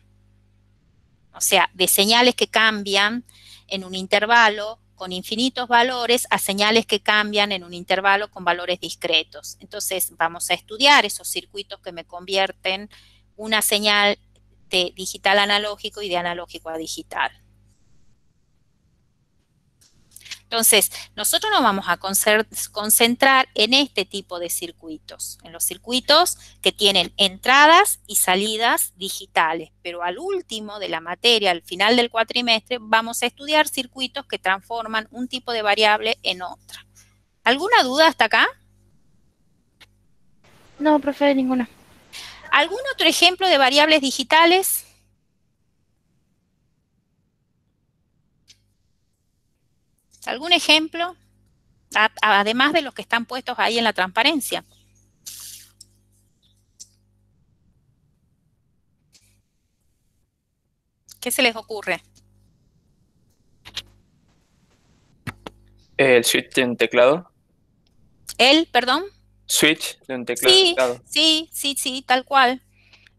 O sea, de señales que cambian en un intervalo con infinitos valores a señales que cambian en un intervalo con valores discretos. Entonces, vamos a estudiar esos circuitos que me convierten una señal de digital a analógico y de analógico a digital. Entonces, nosotros nos vamos a concentrar en este tipo de circuitos, en los circuitos que tienen entradas y salidas digitales, pero al último de la materia, al final del cuatrimestre, vamos a estudiar circuitos que transforman un tipo de variable en otra. ¿Alguna duda hasta acá? No, profe, ninguna. ¿Algún otro ejemplo de variables digitales? ¿Algún ejemplo? Además de los que están puestos ahí en la transparencia. ¿Qué se les ocurre? El switch de un teclado. Perdón. Switch de un teclado. Sí, tal cual.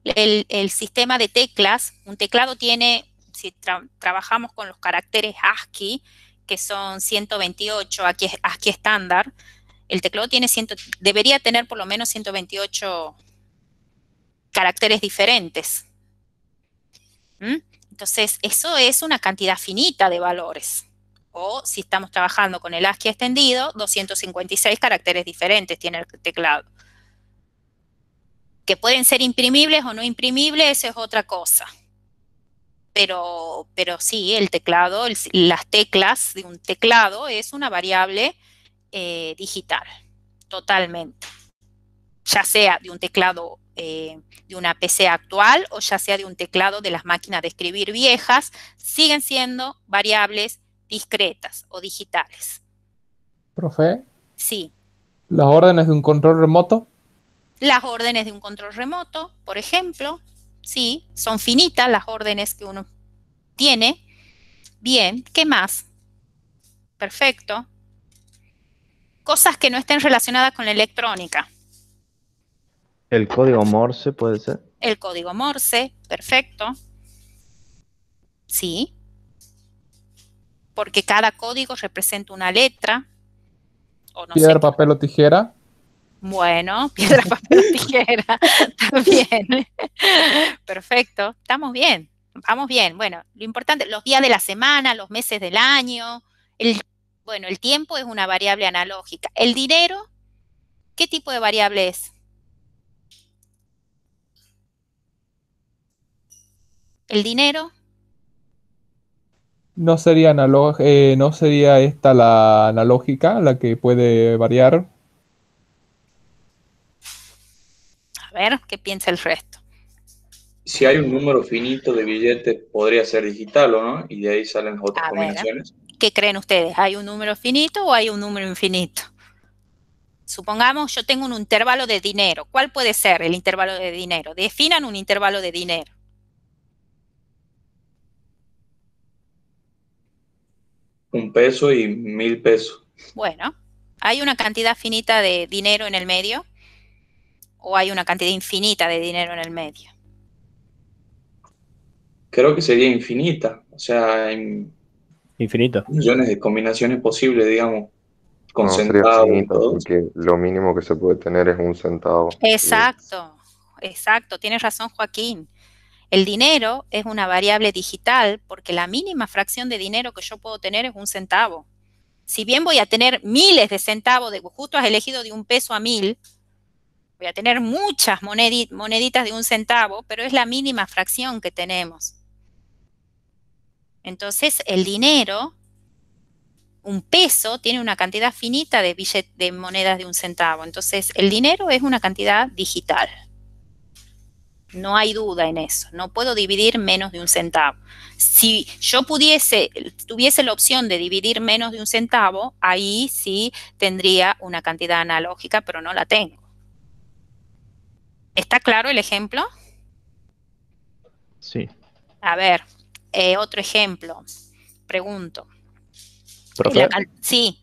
El sistema de teclas, un teclado tiene, si trabajamos con los caracteres ASCII, que son 128, aquí es ASCII estándar, el teclado debería tener por lo menos 128 caracteres diferentes. Entonces, eso es una cantidad finita de valores. O si estamos trabajando con el ASCII extendido, 256 caracteres diferentes tiene el teclado. que pueden ser imprimibles o no imprimibles, eso es otra cosa. Pero sí, el teclado, las teclas de un teclado es una variable digital, totalmente. Ya sea de un teclado de una PC actual o ya sea de un teclado de las máquinas de escribir viejas, siguen siendo variables discretas o digitales. Profe, Sí. las órdenes de un control remoto. Las órdenes de un control remoto, por ejemplo, sí, son finitas las órdenes que uno tiene. Bien, ¿qué más? Perfecto. Cosas que no estén relacionadas con la electrónica. El código Morse puede ser. El código Morse, perfecto. Sí. Porque cada código representa una letra. O no Piedra, sé. papel o tijera. Bueno, piedra, papel o tijera. Está bien. Perfecto. Estamos bien. Vamos bien. Bueno, lo importante, los días de la semana, los meses del año. Bueno, el tiempo es una variable analógica. El dinero, ¿qué tipo de variable es? El dinero. No sería no sería esta la analógica, la que puede variar. A ver, ¿qué piensa el resto? Si hay un número finito de billetes, podría ser digital, ¿o no? Y de ahí salen otras A ver, combinaciones. ¿qué creen ustedes? ¿Hay un número finito o hay un número infinito? Supongamos yo tengo un intervalo de dinero. ¿Cuál puede ser el intervalo de dinero? Definan un intervalo de dinero. $1 y 1000 pesos. Bueno, ¿hay una cantidad finita de dinero en el medio? ¿O hay una cantidad infinita de dinero en el medio? Creo que sería infinita. O sea, hay Infinito. millones de combinaciones posibles, digamos, con No, sería centavos y finito, todo eso. porque lo mínimo que se puede tener es 1 centavo. Exacto, exacto. Tienes razón, Joaquín. El dinero es una variable digital porque la mínima fracción de dinero que yo puedo tener es 1 centavo. Si bien voy a tener miles de centavos, justo has elegido de 1 peso a 1000, voy a tener muchas moneditas de 1 centavo, pero es la mínima fracción que tenemos. Entonces, el dinero, 1 peso, tiene una cantidad finita de monedas de 1 centavo. Entonces, el dinero es una cantidad digital. No hay duda en eso. No puedo dividir menos de 1 centavo. Si yo tuviese la opción de dividir menos de 1 centavo, ahí sí tendría una cantidad analógica, pero no la tengo. ¿Está claro el ejemplo? Sí. A ver, otro ejemplo. Pregunto. ¿Profe? Sí.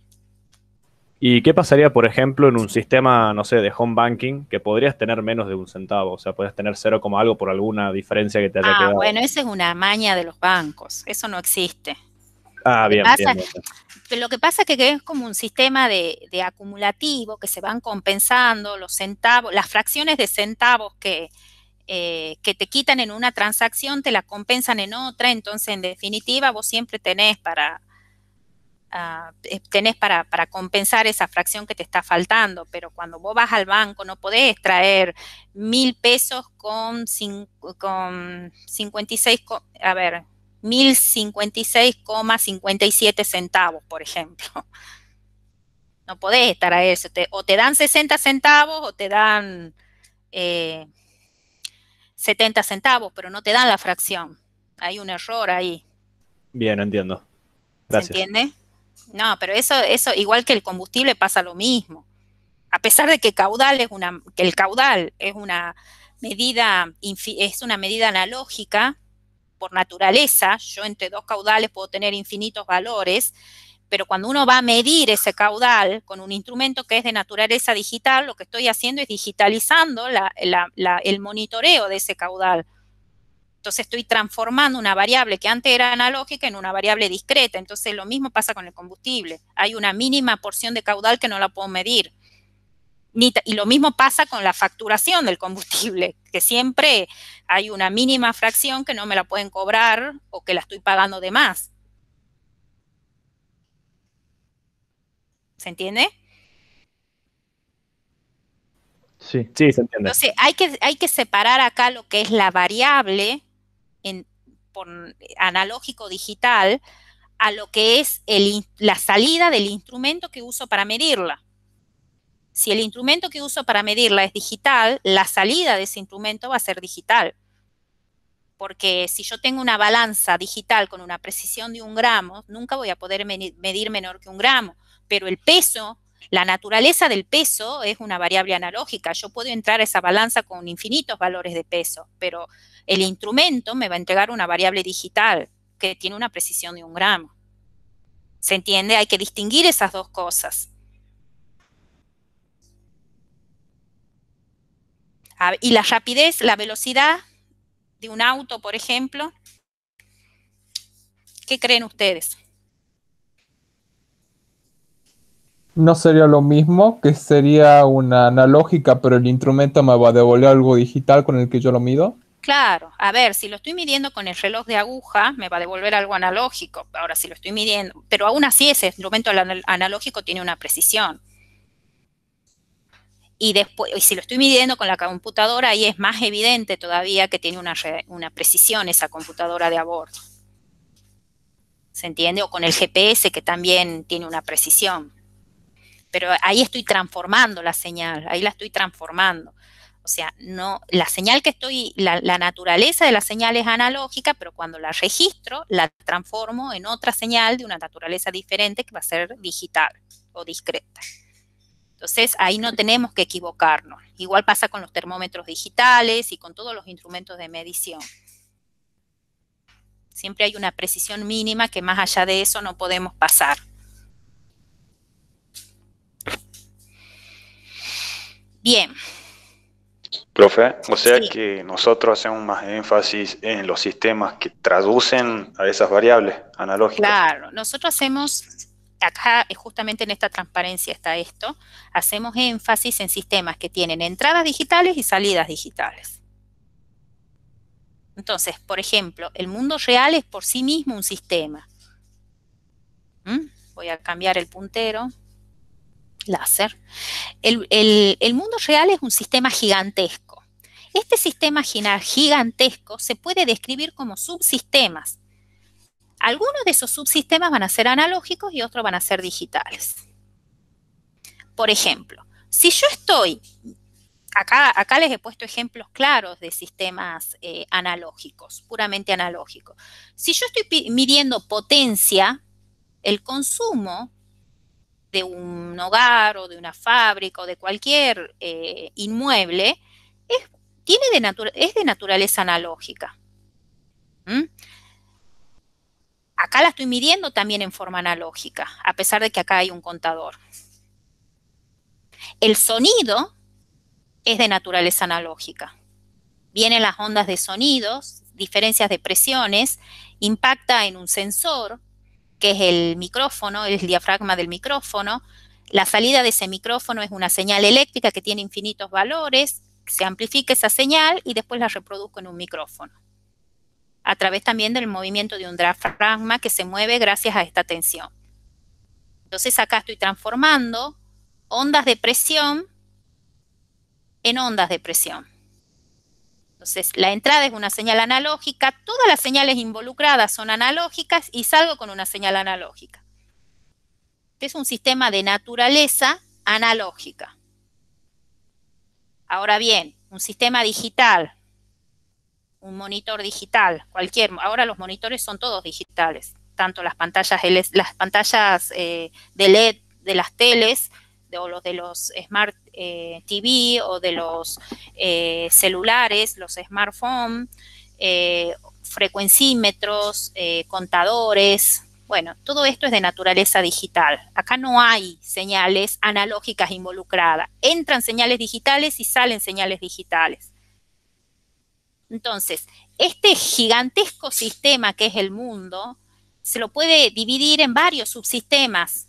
¿Y qué pasaría, por ejemplo, en un sistema, no sé, de home banking, que podrías tener menos de 1 centavo? O sea, podrías tener 0, algo por alguna diferencia que te haya quedado. Bueno, esa es una maña de los bancos. Eso no existe. Bien. Lo que pasa es que es como un sistema de acumulativo que se van compensando los centavos, las fracciones de centavos que te quitan en una transacción, te la compensan en otra. Entonces, en definitiva, vos siempre tenés para compensar esa fracción que te está faltando, pero cuando vos vas al banco no podés traer 1000 pesos con 56, a ver, 1056,57 centavos, por ejemplo. No podés traer eso, o te dan 60 centavos o te dan 70 centavos, pero no te dan la fracción. Hay un error ahí. Bien, entiendo. Gracias. ¿Se entiende? No, pero eso, igual que el combustible, pasa lo mismo. A pesar de que el caudal es una medida analógica por naturaleza, yo entre dos caudales puedo tener infinitos valores, pero cuando uno va a medir ese caudal con un instrumento que es de naturaleza digital, lo que estoy haciendo es digitalizando el monitoreo de ese caudal. Entonces estoy transformando una variable que antes era analógica en una variable discreta. Entonces lo mismo pasa con el combustible. Hay una mínima porción de caudal que no la puedo medir. Y lo mismo pasa con la facturación del combustible, que siempre hay una mínima fracción que no me la pueden cobrar o que la estoy pagando de más. ¿Se entiende? Sí. Sí, se entiende. Entonces, hay que separar acá lo que es la variable por analógico digital a lo que es la salida del instrumento que uso para medirla. Si el instrumento que uso para medirla es digital, la salida de ese instrumento va a ser digital. Porque si yo tengo una balanza digital con una precisión de 1 gramo, nunca voy a poder medir menor que 1 gramo. Pero el peso, la naturaleza del peso es una variable analógica. Yo puedo entrar a esa balanza con infinitos valores de peso, pero el instrumento me va a entregar una variable digital que tiene una precisión de 1 gramo. ¿Se entiende? Hay que distinguir esas dos cosas. Y la rapidez, la velocidad de un auto, por ejemplo, ¿qué creen ustedes? ¿No sería lo mismo? Que sería una analógica, pero el instrumento me va a devolver algo digital con el que yo lo mido. Claro, a ver, si lo estoy midiendo con el reloj de aguja, me va a devolver algo analógico. Ahora, si lo estoy midiendo, pero aún así ese instrumento analógico tiene una precisión. Y después, si lo estoy midiendo con la computadora, ahí es más evidente todavía que tiene una precisión esa computadora de a bordo. ¿Se entiende? O con el GPS, que también tiene una precisión. Pero ahí estoy transformando la señal, ahí la estoy transformando. O sea, no, la señal que la naturaleza de la señal es analógica, pero cuando la registro, la transformo en otra señal de una naturaleza diferente que va a ser digital o discreta. Entonces, ahí no tenemos que equivocarnos. Igual pasa con los termómetros digitales y con todos los instrumentos de medición. Siempre hay una precisión mínima que más allá de eso no podemos pasar. Bien. Profe, o sea Sí. que nosotros hacemos más énfasis en los sistemas que traducen a esas variables analógicas. Claro, nosotros hacemos, acá justamente en esta transparencia está esto, hacemos énfasis en sistemas que tienen entradas digitales y salidas digitales. Entonces, por ejemplo, el mundo real es por sí mismo un sistema. Voy a cambiar el puntero. Láser. El mundo real es un sistema gigantesco. Este sistema gigantesco se puede describir como subsistemas. Algunos de esos subsistemas van a ser analógicos y otros van a ser digitales. Por ejemplo, si yo estoy, acá les he puesto ejemplos claros de sistemas analógicos, puramente analógicos. Si yo estoy midiendo potencia, el consumo de un hogar o de una fábrica o de cualquier inmueble es de naturaleza analógica. Acá la estoy midiendo también en forma analógica, a pesar de que acá hay un contador. El sonido es de naturaleza analógica. Vienen las ondas de sonidos, diferencias de presiones, impacta en un sensor, que es el micrófono, el diafragma del micrófono. La salida de ese micrófono es una señal eléctrica que tiene infinitos valores, se amplifica esa señal y después la reproduzco en un micrófono. A través también del movimiento de un diafragma que se mueve gracias a esta tensión. Entonces acá estoy transformando ondas de presión en ondas de presión. Entonces, la entrada es una señal analógica, todas las señales involucradas son analógicas y salgo con una señal analógica. Es un sistema de naturaleza analógica. Ahora bien, un sistema digital, un monitor digital, ahora los monitores son todos digitales, tanto las pantallas de LED de las teles, o los de los Smart TV o de los celulares, los smartphones, frecuencímetros, contadores. Bueno, todo esto es de naturaleza digital. Acá no hay señales analógicas involucradas. Entran señales digitales y salen señales digitales. Entonces, este gigantesco sistema que es el mundo, se lo puede dividir en varios subsistemas.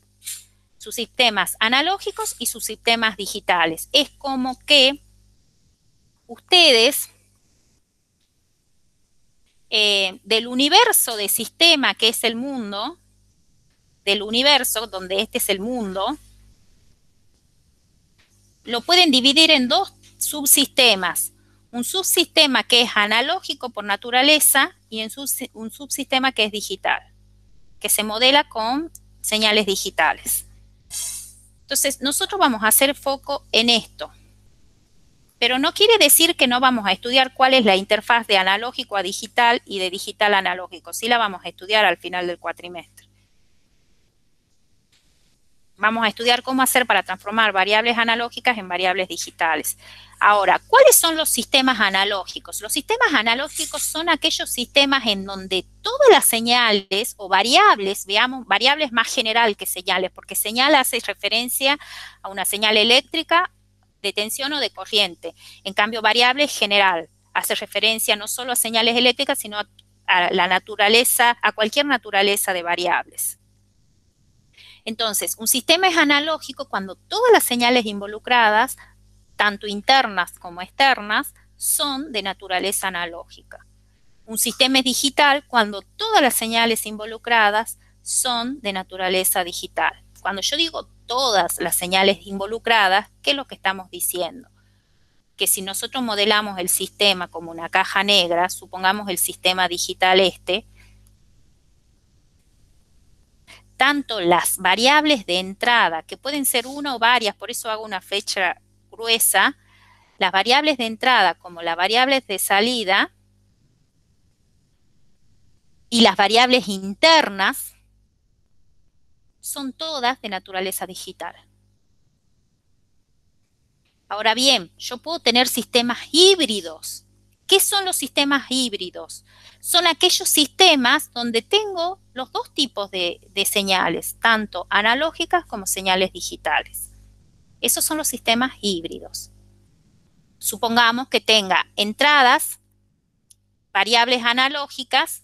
Subsistemas analógicos y subsistemas digitales. Es como que ustedes, del universo de sistema que es el mundo, del universo donde este es el mundo, lo pueden dividir en dos subsistemas. Un subsistema que es analógico por naturaleza y un subsistema que es digital, que se modela con señales digitales. Entonces, nosotros vamos a hacer foco en esto. Pero no quiere decir que no vamos a estudiar cuál es la interfaz de analógico a digital y de digital a analógico. Sí la vamos a estudiar al final del cuatrimestre. Vamos a estudiar cómo hacer para transformar variables analógicas en variables digitales. Ahora, ¿cuáles son los sistemas analógicos? Los sistemas analógicos son aquellos sistemas en donde todas las señales o variables, veamos, variables más general que señales, porque señal hace referencia a una señal eléctrica de tensión o de corriente. En cambio, variable es general, hace referencia no solo a señales eléctricas, sino a la naturaleza, a cualquier naturaleza de variables. Entonces, un sistema es analógico cuando todas las señales involucradas, tanto internas como externas, son de naturaleza analógica. Un sistema es digital cuando todas las señales involucradas son de naturaleza digital. Cuando yo digo todas las señales involucradas, ¿qué es lo que estamos diciendo? Que si nosotros modelamos el sistema como una caja negra, supongamos el sistema digital tanto las variables de entrada, que pueden ser una o varias, por eso hago una flecha gruesa, las variables de entrada como las variables de salida y las variables internas son todas de naturaleza digital. Ahora bien, yo puedo tener sistemas híbridos. ¿Qué son los sistemas híbridos? Son aquellos sistemas donde tengo los dos tipos de señales, tanto analógicas como señales digitales. Esos son los sistemas híbridos. Supongamos que tenga entradas, variables analógicas,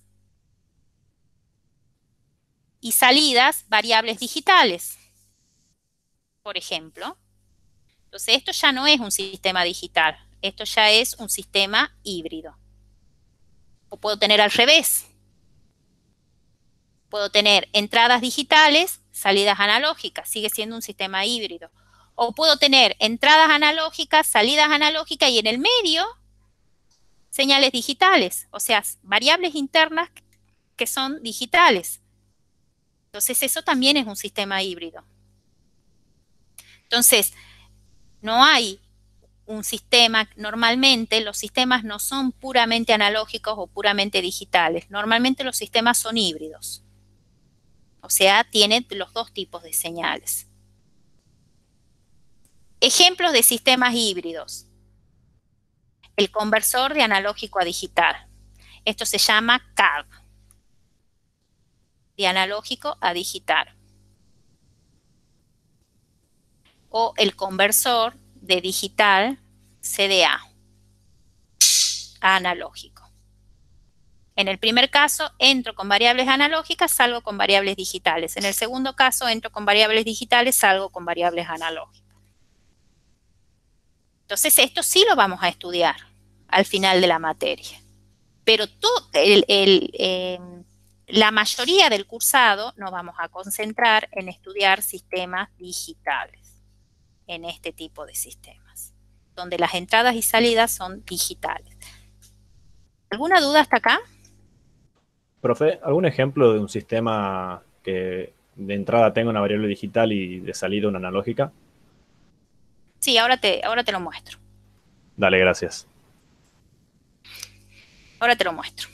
y salidas, variables digitales, por ejemplo. Entonces, esto ya no es un sistema digital, esto ya es un sistema híbrido. O puedo tener al revés. Puedo tener entradas digitales, salidas analógicas, sigue siendo un sistema híbrido. O puedo tener entradas analógicas, salidas analógicas y en el medio señales digitales, o sea, variables internas que son digitales. Entonces, eso también es un sistema híbrido. Entonces, no hay un sistema, normalmente los sistemas no son puramente analógicos o puramente digitales. Normalmente los sistemas son híbridos. O sea, tienen los dos tipos de señales. Ejemplos de sistemas híbridos. El conversor de analógico a digital. Esto se llama CAD. De analógico a digital. O el conversor de digital CDA a analógico. En el primer caso, entro con variables analógicas, salgo con variables digitales. En el segundo caso, entro con variables digitales, salgo con variables analógicas. Entonces, esto sí lo vamos a estudiar al final de la materia. Pero la mayoría del cursado nos vamos a concentrar en estudiar sistemas digitales, en este tipo de sistemas, donde las entradas y salidas son digitales. ¿Alguna duda hasta acá? Profe, ¿algún ejemplo de un sistema que de entrada tenga una variable digital y de salida una analógica? Sí, ahora te lo muestro. Dale, gracias. Ahora te lo muestro.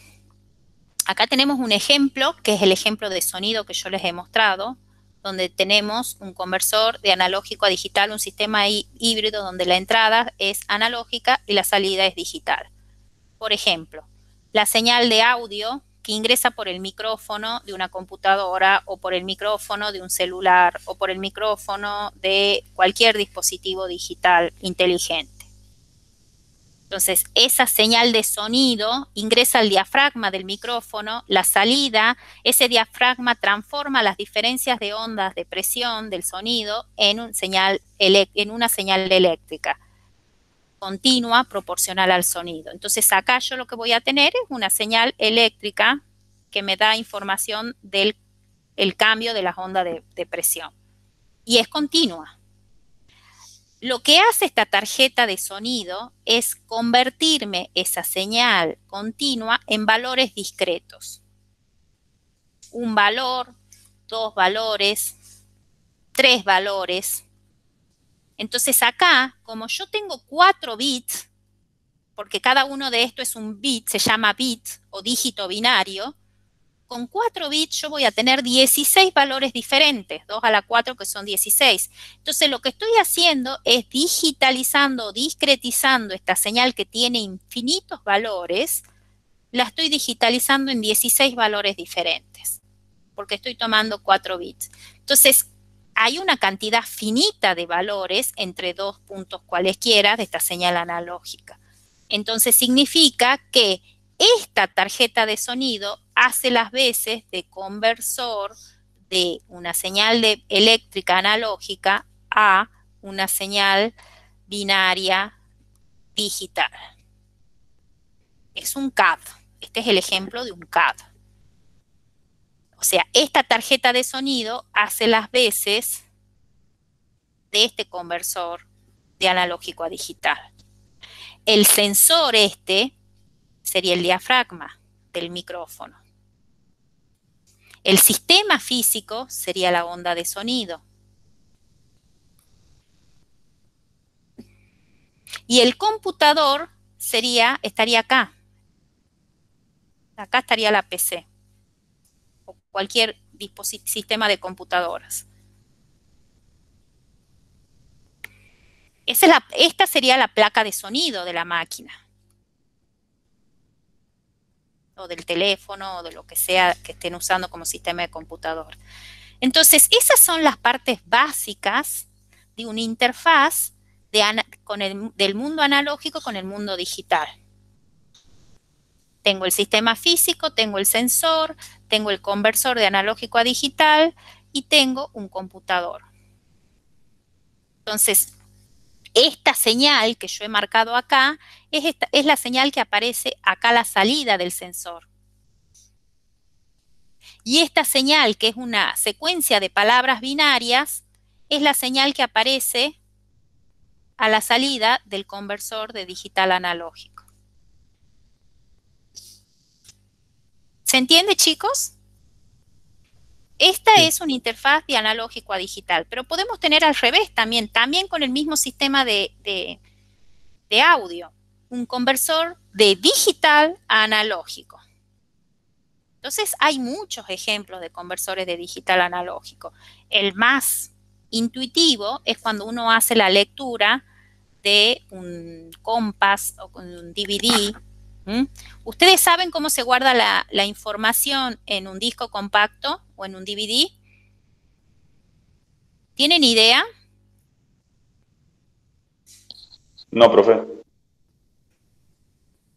Acá tenemos un ejemplo, que es el ejemplo de sonido que yo les he mostrado, donde tenemos un conversor de analógico a digital, un sistema híbrido donde la entrada es analógica y la salida es digital. Por ejemplo, la señal de audio que ingresa por el micrófono de una computadora o por el micrófono de un celular o por el micrófono de cualquier dispositivo digital inteligente. Entonces, esa señal de sonido ingresa al diafragma del micrófono, la salida, ese diafragma transforma las diferencias de ondas de presión del sonido en una señal eléctrica continua proporcional al sonido. Entonces, acá yo lo que voy a tener es una señal eléctrica que me da información del cambio de las ondas de presión. Y es continua. Lo que hace esta tarjeta de sonido es convertirme esa señal continua en valores discretos. Un valor, 2 valores, 3 valores. Entonces acá, como yo tengo 4 bits, porque cada uno de estos es un bit, se llama bit o dígito binario, con 4 bits yo voy a tener 16 valores diferentes, 2 a la 4 que son 16. Entonces lo que estoy haciendo es digitalizando, discretizando esta señal que tiene infinitos valores, la estoy digitalizando en 16 valores diferentes, porque estoy tomando 4 bits. Entonces hay una cantidad finita de valores entre 2 puntos cualesquiera de esta señal analógica. Entonces significa que esta tarjeta de sonido hace las veces de conversor de una señal eléctrica analógica a una señal binaria digital. Es un CAD. Este es el ejemplo de un CAD. O sea, esta tarjeta de sonido hace las veces de este conversor de analógico a digital. El sensor sería el diafragma del micrófono. El sistema físico sería la onda de sonido. Y el computador estaría acá. Acá estaría la PC. O cualquier sistema de computadoras. Esta sería la placa de sonido de la máquina. O del teléfono, o de lo que sea que estén usando como sistema de computador. Entonces, esas son las partes básicas de una interfaz del mundo analógico con el mundo digital. Tengo el sistema físico, tengo el sensor, tengo el conversor de analógico a digital y tengo un computador. Entonces, esta señal que yo he marcado acá es la señal que aparece acá a la salida del sensor. Y esta señal, que es una secuencia de palabras binarias, es la señal que aparece a la salida del conversor de digital analógico. ¿Se entiende, chicos? Esta es una interfaz de analógico a digital, pero podemos tener al revés también con el mismo sistema de audio, un conversor de digital a analógico. Entonces hay muchos ejemplos de conversores de digital a analógico. El más intuitivo es cuando uno hace la lectura de un compás o con un DVD. ¿Ustedes saben cómo se guarda la información en un disco compacto o en un DVD? ¿Tienen idea? No, profe.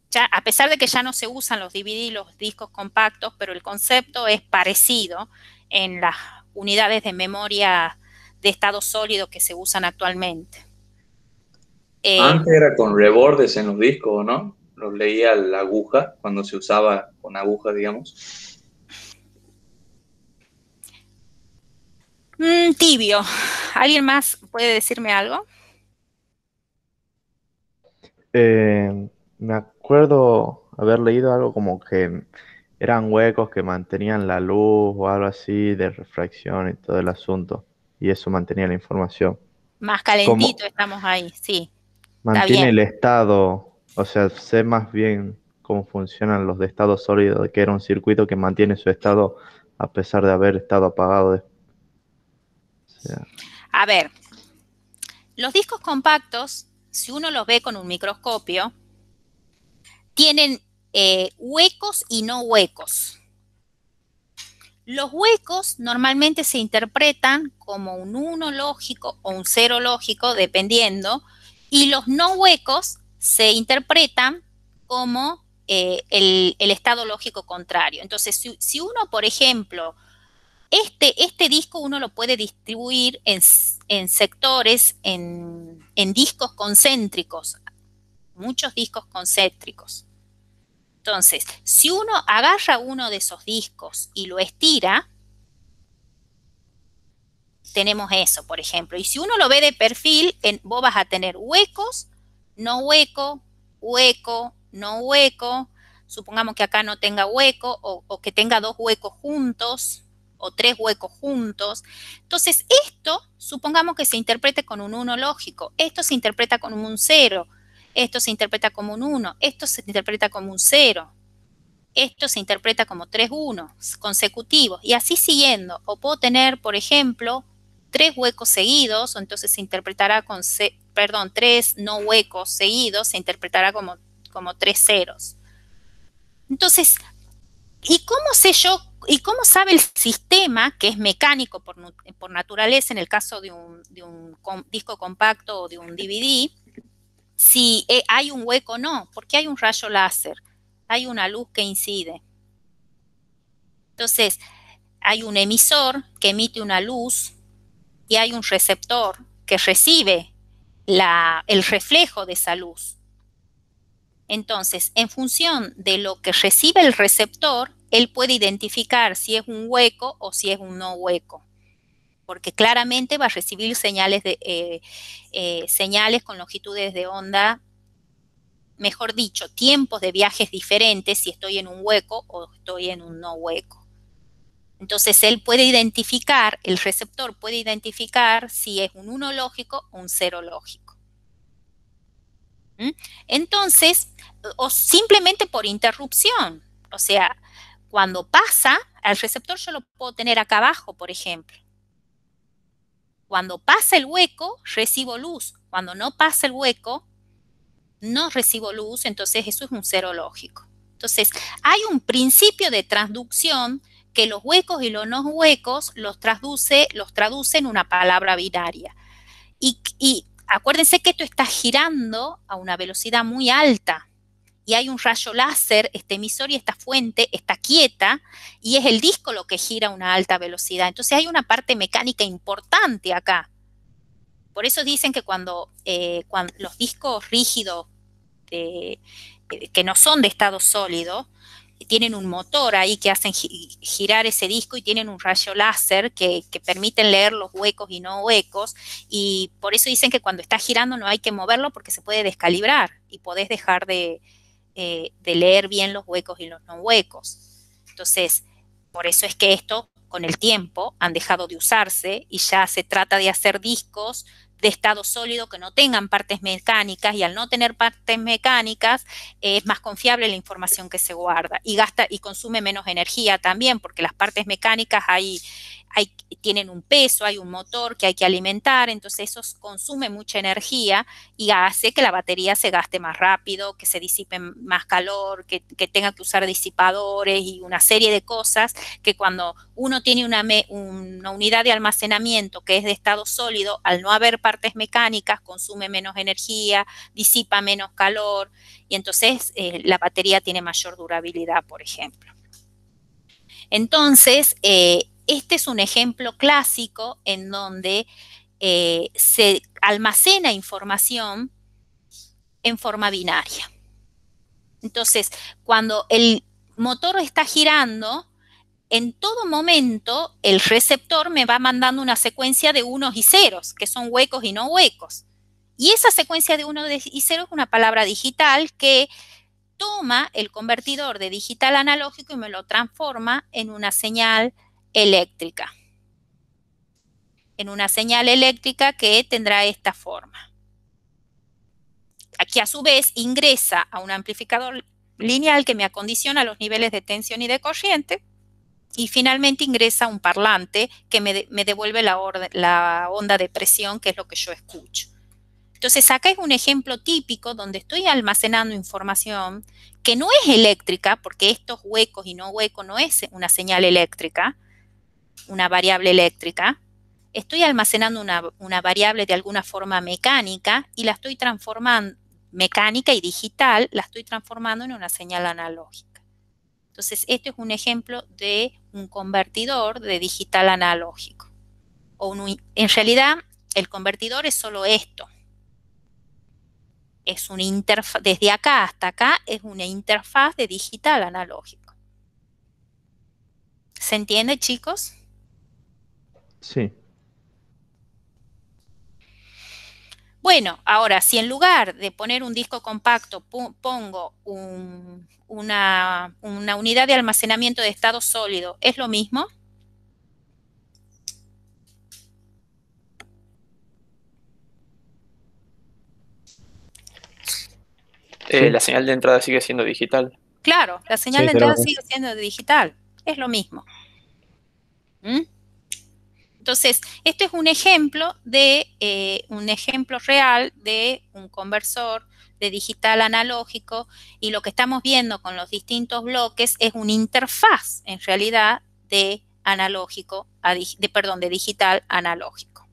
Ya, a pesar de que ya no se usan los DVD y los discos compactos, pero el concepto es parecido en las unidades de memoria de estado sólido que se usan actualmente. Antes era con rebordes en los discos, ¿no? Los leía la aguja, cuando se usaba con aguja, digamos. Tibio. ¿Alguien más puede decirme algo? Me acuerdo haber leído algo como que eran huecos que mantenían la luz o algo así de refracción y todo el asunto. Y eso mantenía la información. Más calentito estamos ahí, sí. Mantiene el estado, o sea, sé más bien cómo funcionan los de estado sólido, que era un circuito que mantiene su estado a pesar de haber estado apagado. A ver, los discos compactos, si uno los ve con un microscopio, tienen huecos y no huecos. Los huecos normalmente se interpretan como un 1 lógico o un 0 lógico, dependiendo, y los no huecos se interpretan como el estado lógico contrario. Entonces, si uno, por ejemplo, este disco uno lo puede distribuir en sectores, en discos concéntricos, muchos discos concéntricos. Entonces, si uno agarra uno de esos discos y lo estira, tenemos eso, por ejemplo. Y si uno lo ve de perfil, vos vas a tener huecos, no hueco, hueco, no hueco. Supongamos que acá no tenga hueco o que tenga 2 huecos juntos o 3 huecos juntos. Entonces, esto, supongamos que se interprete con un 1 lógico. Esto se interpreta con un 0. Esto se interpreta como un 1. Esto se interpreta como un 0. Esto se interpreta como 3 unos consecutivos. Y así siguiendo. O puedo tener, por ejemplo, 3 huecos seguidos. O entonces se interpretará con, 3 no huecos seguidos. Se interpretará como 3 ceros. Entonces, ¿y cómo sé yo, y cómo sabe el sistema, que es mecánico por naturaleza en el caso de un disco compacto o de un DVD, si hay un hueco o no? Porque hay un rayo láser, hay una luz que incide. Entonces, hay un emisor que emite una luz y hay un receptor que recibe el reflejo de esa luz. Entonces, en función de lo que recibe el receptor, él puede identificar si es un hueco o si es un no hueco, porque claramente va a recibir señales con longitudes de onda, mejor dicho, tiempos de viajes diferentes si estoy en un hueco o estoy en un no hueco. Entonces, él puede identificar, el receptor puede identificar si es un 1 lógico o un 0 lógico. Entonces, o simplemente por interrupción, o sea, cuando pasa, al receptor yo lo puedo tener acá abajo, por ejemplo. Cuando pasa el hueco, recibo luz. Cuando no pasa el hueco, no recibo luz, entonces eso es un 0 lógico. Entonces, hay un principio de transducción que los huecos y los no huecos los traduce en una palabra binaria. Y acuérdense que esto está girando a una velocidad muy alta y hay un rayo láser, este emisor y esta fuente está quieta y es el disco lo que gira a una alta velocidad. Entonces hay una parte mecánica importante acá. Por eso dicen que cuando los discos rígidos que no son de estado sólido, tienen un motor ahí que hacen girar ese disco y tienen un rayo láser que permiten leer los huecos y no huecos, y por eso dicen que cuando está girando no hay que moverlo porque se puede descalibrar y podés dejar de leer bien los huecos y los no huecos. Entonces, por eso es que esto con el tiempo han dejado de usarse y ya se trata de hacer discos de estado sólido que no tengan partes mecánicas, y al no tener partes mecánicas es más confiable la información que se guarda y gasta y consume menos energía también, porque las partes mecánicas tienen un peso, hay un motor que hay que alimentar, entonces eso consume mucha energía y hace que la batería se gaste más rápido, que se disipe más calor, que tenga que usar disipadores y una serie de cosas que cuando uno tiene una unidad de almacenamiento que es de estado sólido, al no haber partes mecánicas, consume menos energía, disipa menos calor y entonces la batería tiene mayor durabilidad, por ejemplo. Entonces, este es un ejemplo clásico en donde se almacena información en forma binaria. Entonces, cuando el motor está girando, en todo momento el receptor me va mandando una secuencia de unos y ceros, que son huecos y no huecos. Y esa secuencia de unos y ceros es una palabra digital que toma el convertidor de digital a analógico y me lo transforma en una señal eléctrica. En una señal eléctrica que tendrá esta forma. Aquí a su vez ingresa a un amplificador lineal que me acondiciona los niveles de tensión y de corriente. Y finalmente ingresa un parlante que me devuelve la onda de presión, que es lo que yo escucho. Entonces acá es un ejemplo típico donde estoy almacenando información que no es eléctrica, porque estos huecos y no huecos no es una señal eléctrica, una variable eléctrica. Estoy almacenando una variable de alguna forma mecánica y la estoy transformando, mecánica y digital, la estoy transformando en una señal analógica. Entonces, este es un ejemplo de un convertidor de digital analógico. En realidad, el convertidor es solo esto. Es una interfaz, desde acá hasta acá, es una interfaz de digital analógico. ¿Se entiende, chicos? Sí. Bueno, ahora, si en lugar de poner un disco compacto pongo una unidad de almacenamiento de estado sólido, ¿es lo mismo? La señal de entrada sigue siendo digital. Claro, la señal de entrada sigue siendo digital. Es lo mismo. Entonces, esto es un ejemplo real de un conversor de digital a analógico, y lo que estamos viendo con los distintos bloques es una interfaz, en realidad, de digital a analógico.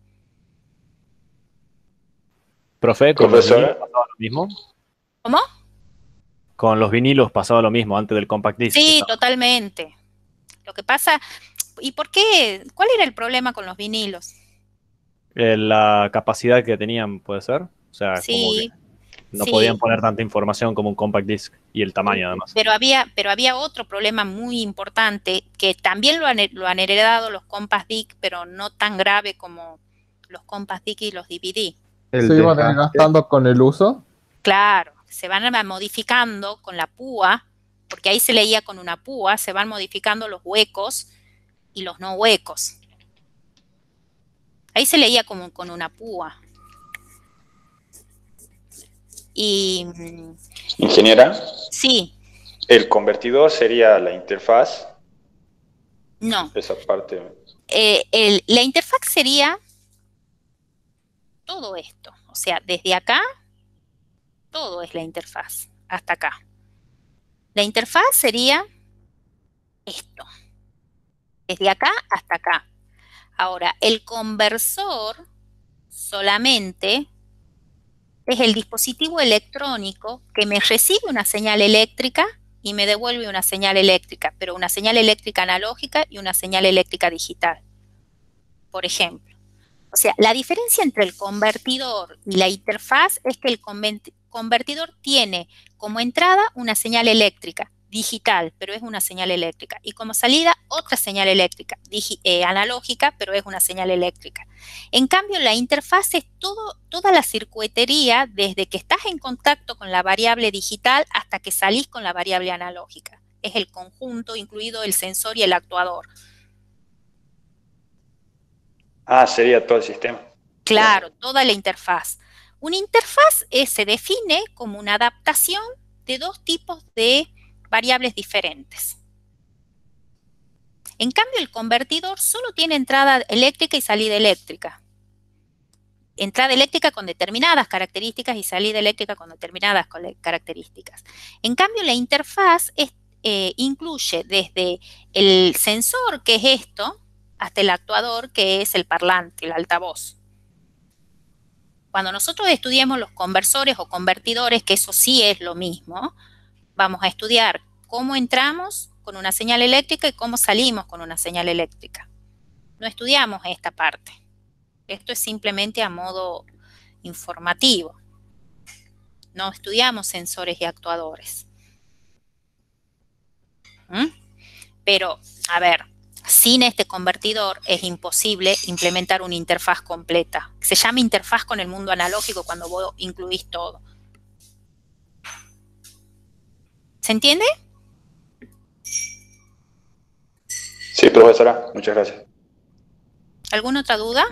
Profe, ¿con los vinilos pasaba lo mismo? ¿Cómo? Con los vinilos pasaba lo mismo antes del compact disc. Sí, totalmente. Lo que pasa, ¿y por qué? ¿Cuál era el problema con los vinilos? La capacidad que tenían, ¿puede ser? O sea, sí, como que no podían poner tanta información como un compact disc, y el tamaño además. Pero había otro problema muy importante, que también lo han heredado los compact disc, pero no tan grave como los compact disc y los DVD. ¿Se iban desgastando con el uso? Claro, se van modificando con la púa, porque ahí se leía con una púa, se van modificando los huecos y los no huecos. Ahí se leía como con una púa. Y, Ingeniera. Sí. ¿El convertidor sería la interfaz? No. Esa parte. La interfaz sería todo esto. O sea, desde acá, todo es la interfaz, hasta acá. La interfaz sería esto. Desde acá hasta acá. Ahora, el conversor solamente es el dispositivo electrónico que me recibe una señal eléctrica y me devuelve una señal eléctrica, pero una señal eléctrica analógica y una señal eléctrica digital, por ejemplo. O sea, la diferencia entre el convertidor y la interfaz es que el convertidor tiene como entrada una señal eléctrica digital, pero es una señal eléctrica, y como salida otra señal eléctrica analógica, pero es una señal eléctrica. En cambio, la interfaz es toda la circuitería desde que estás en contacto con la variable digital hasta que salís con la variable analógica. Es el conjunto, incluido el sensor y el actuador. Sería todo el sistema. Claro, toda la interfaz. Una interfaz se define como una adaptación de dos tipos de variables diferentes. En cambio, el convertidor solo tiene entrada eléctrica y salida eléctrica. Entrada eléctrica con determinadas características y salida eléctrica con determinadas características. En cambio, la interfaz incluye desde el sensor, que es esto, hasta el actuador, que es el parlante, el altavoz. Cuando nosotros estudiemos los conversores o convertidores, que eso sí es lo mismo, vamos a estudiar cómo entramos con una señal eléctrica y cómo salimos con una señal eléctrica. No estudiamos esta parte. Esto es simplemente a modo informativo. No estudiamos sensores y actuadores. Pero, a ver, sin este convertidor es imposible implementar una interfaz completa. Se llama interfaz con el mundo analógico cuando vos incluís todo. ¿Se entiende? Sí, profesora. Muchas gracias. ¿Alguna otra duda?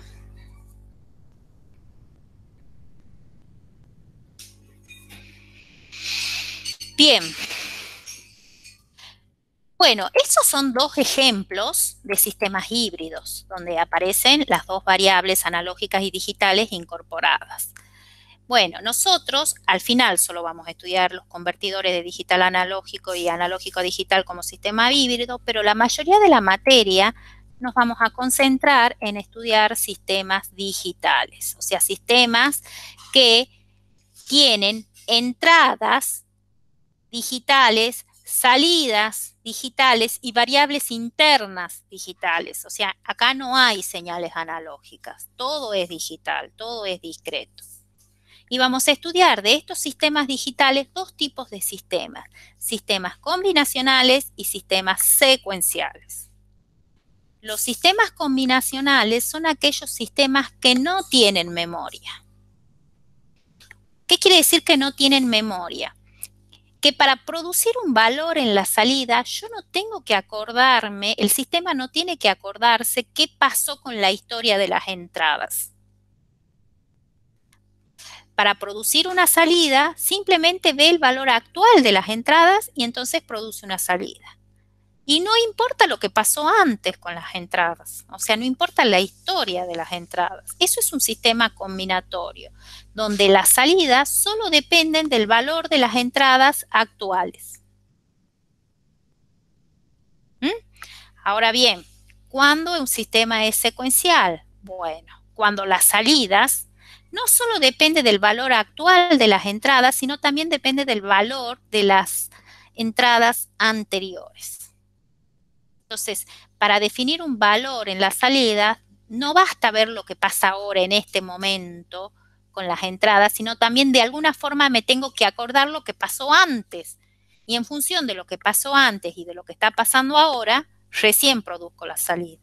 Bien. Bueno, esos son dos ejemplos de sistemas híbridos, donde aparecen las dos variables analógicas y digitales incorporadas. Bueno, nosotros al final solo vamos a estudiar los convertidores de digital a analógico y analógico a digital como sistema híbrido, pero la mayoría de la materia nos vamos a concentrar en estudiar sistemas digitales, o sea, sistemas que tienen entradas digitales, salidas digitales y variables internas digitales. O sea, acá no hay señales analógicas, todo es digital, todo es discreto. Y vamos a estudiar de estos sistemas digitales dos tipos de sistemas combinacionales y sistemas secuenciales. Los sistemas combinacionales son aquellos sistemas que no tienen memoria. ¿Qué quiere decir que no tienen memoria? Que para producir un valor en la salida, yo no tengo que acordarme, el sistema no tiene que acordarse qué pasó con la historia de las entradas. Para producir una salida, simplemente ve el valor actual de las entradas y entonces produce una salida. Y no importa lo que pasó antes con las entradas, o sea, no importa la historia de las entradas. Eso es un sistema combinatorio, donde las salidas solo dependen del valor de las entradas actuales. Ahora bien, ¿cuándo un sistema es secuencial? Bueno, cuando las salidas no solo depende del valor actual de las entradas, sino también depende del valor de las entradas anteriores. Entonces, para definir un valor en la salida, no basta ver lo que pasa ahora en este momento con las entradas, sino también de alguna forma me tengo que acordar lo que pasó antes. Y en función de lo que pasó antes y de lo que está pasando ahora, recién produzco la salida.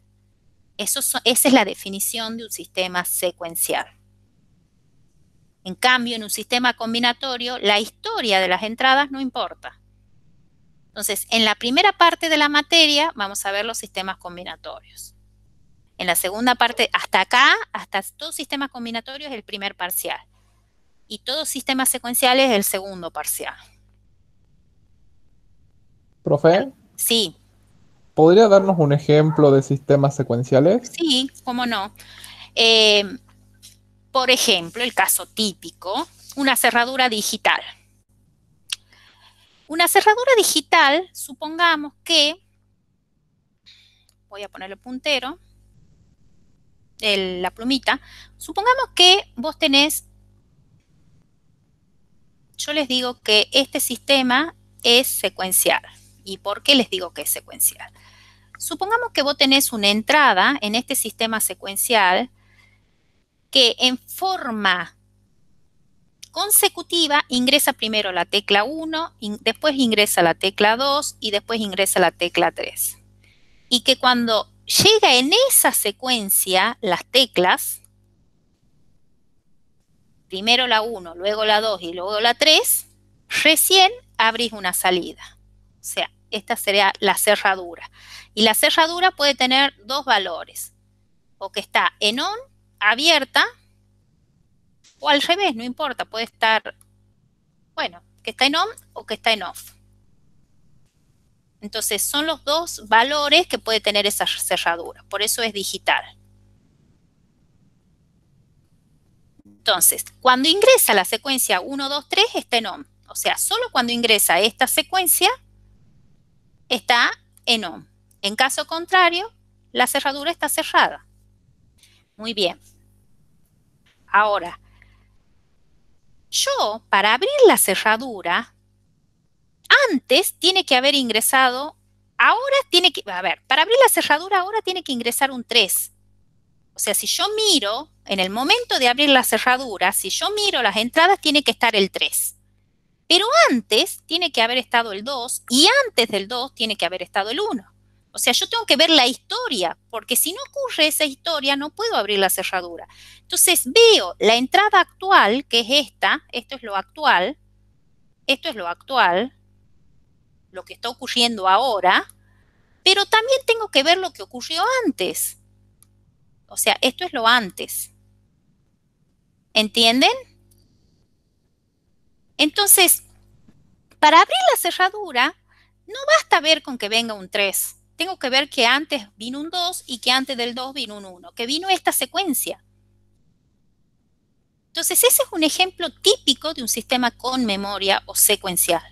Esa es la definición de un sistema secuencial. En cambio, en un sistema combinatorio, la historia de las entradas no importa. Entonces, en la primera parte de la materia vamos a ver los sistemas combinatorios. En la segunda parte, hasta acá, hasta todo sistema combinatorio es el primer parcial. Y todo sistema secuencial es el segundo parcial. Profe, Sí, ¿podría darnos un ejemplo de sistemas secuenciales? sí, cómo no. Por ejemplo, el caso típico, una cerradura digital. Una cerradura digital, supongamos que, voy a ponerle puntero, la plumita, supongamos que vos tenés, yo les digo que este sistema es secuencial. ¿Y por qué les digo que es secuencial? Supongamos que vos tenés una entrada en este sistema secuencial que en forma consecutiva ingresa primero la tecla 1, después ingresa la tecla 2 y después ingresa la tecla 3. Y que cuando llega en esa secuencia las teclas, primero la 1, luego la 2 y luego la 3, recién abrís una salida. O sea, esta sería la cerradura. Y la cerradura puede tener dos valores. O que está en on, abierta, o al revés, no importa, puede estar, bueno, que está en on o que está en off. Entonces, son los dos valores que puede tener esa cerradura. Por eso es digital. Entonces, cuando ingresa la secuencia 1, 2, 3, está en on. O sea, solo cuando ingresa esta secuencia, está en on. En caso contrario, la cerradura está cerrada. Muy bien. Ahora, yo, para abrir la cerradura, antes tiene que haber ingresado, ahora tiene que, a ver, para abrir la cerradura ahora tiene que ingresar un 3. O sea, si yo miro, en el momento de abrir la cerradura, si yo miro las entradas, tiene que estar el 3. Pero antes tiene que haber estado el 2 y antes del 2 tiene que haber estado el 1. O sea, yo tengo que ver la historia, porque si no ocurre esa historia, no puedo abrir la cerradura. Entonces, veo la entrada actual, que es esta, esto es lo actual, lo que está ocurriendo ahora, pero también tengo que ver lo que ocurrió antes. O sea, esto es lo antes. ¿Entienden? Entonces, para abrir la cerradura, no basta ver con que venga un 3. Tengo que ver que antes vino un 2 y que antes del 2 vino un 1, que vino esta secuencia. Entonces, ese es un ejemplo típico de un sistema con memoria o secuencial,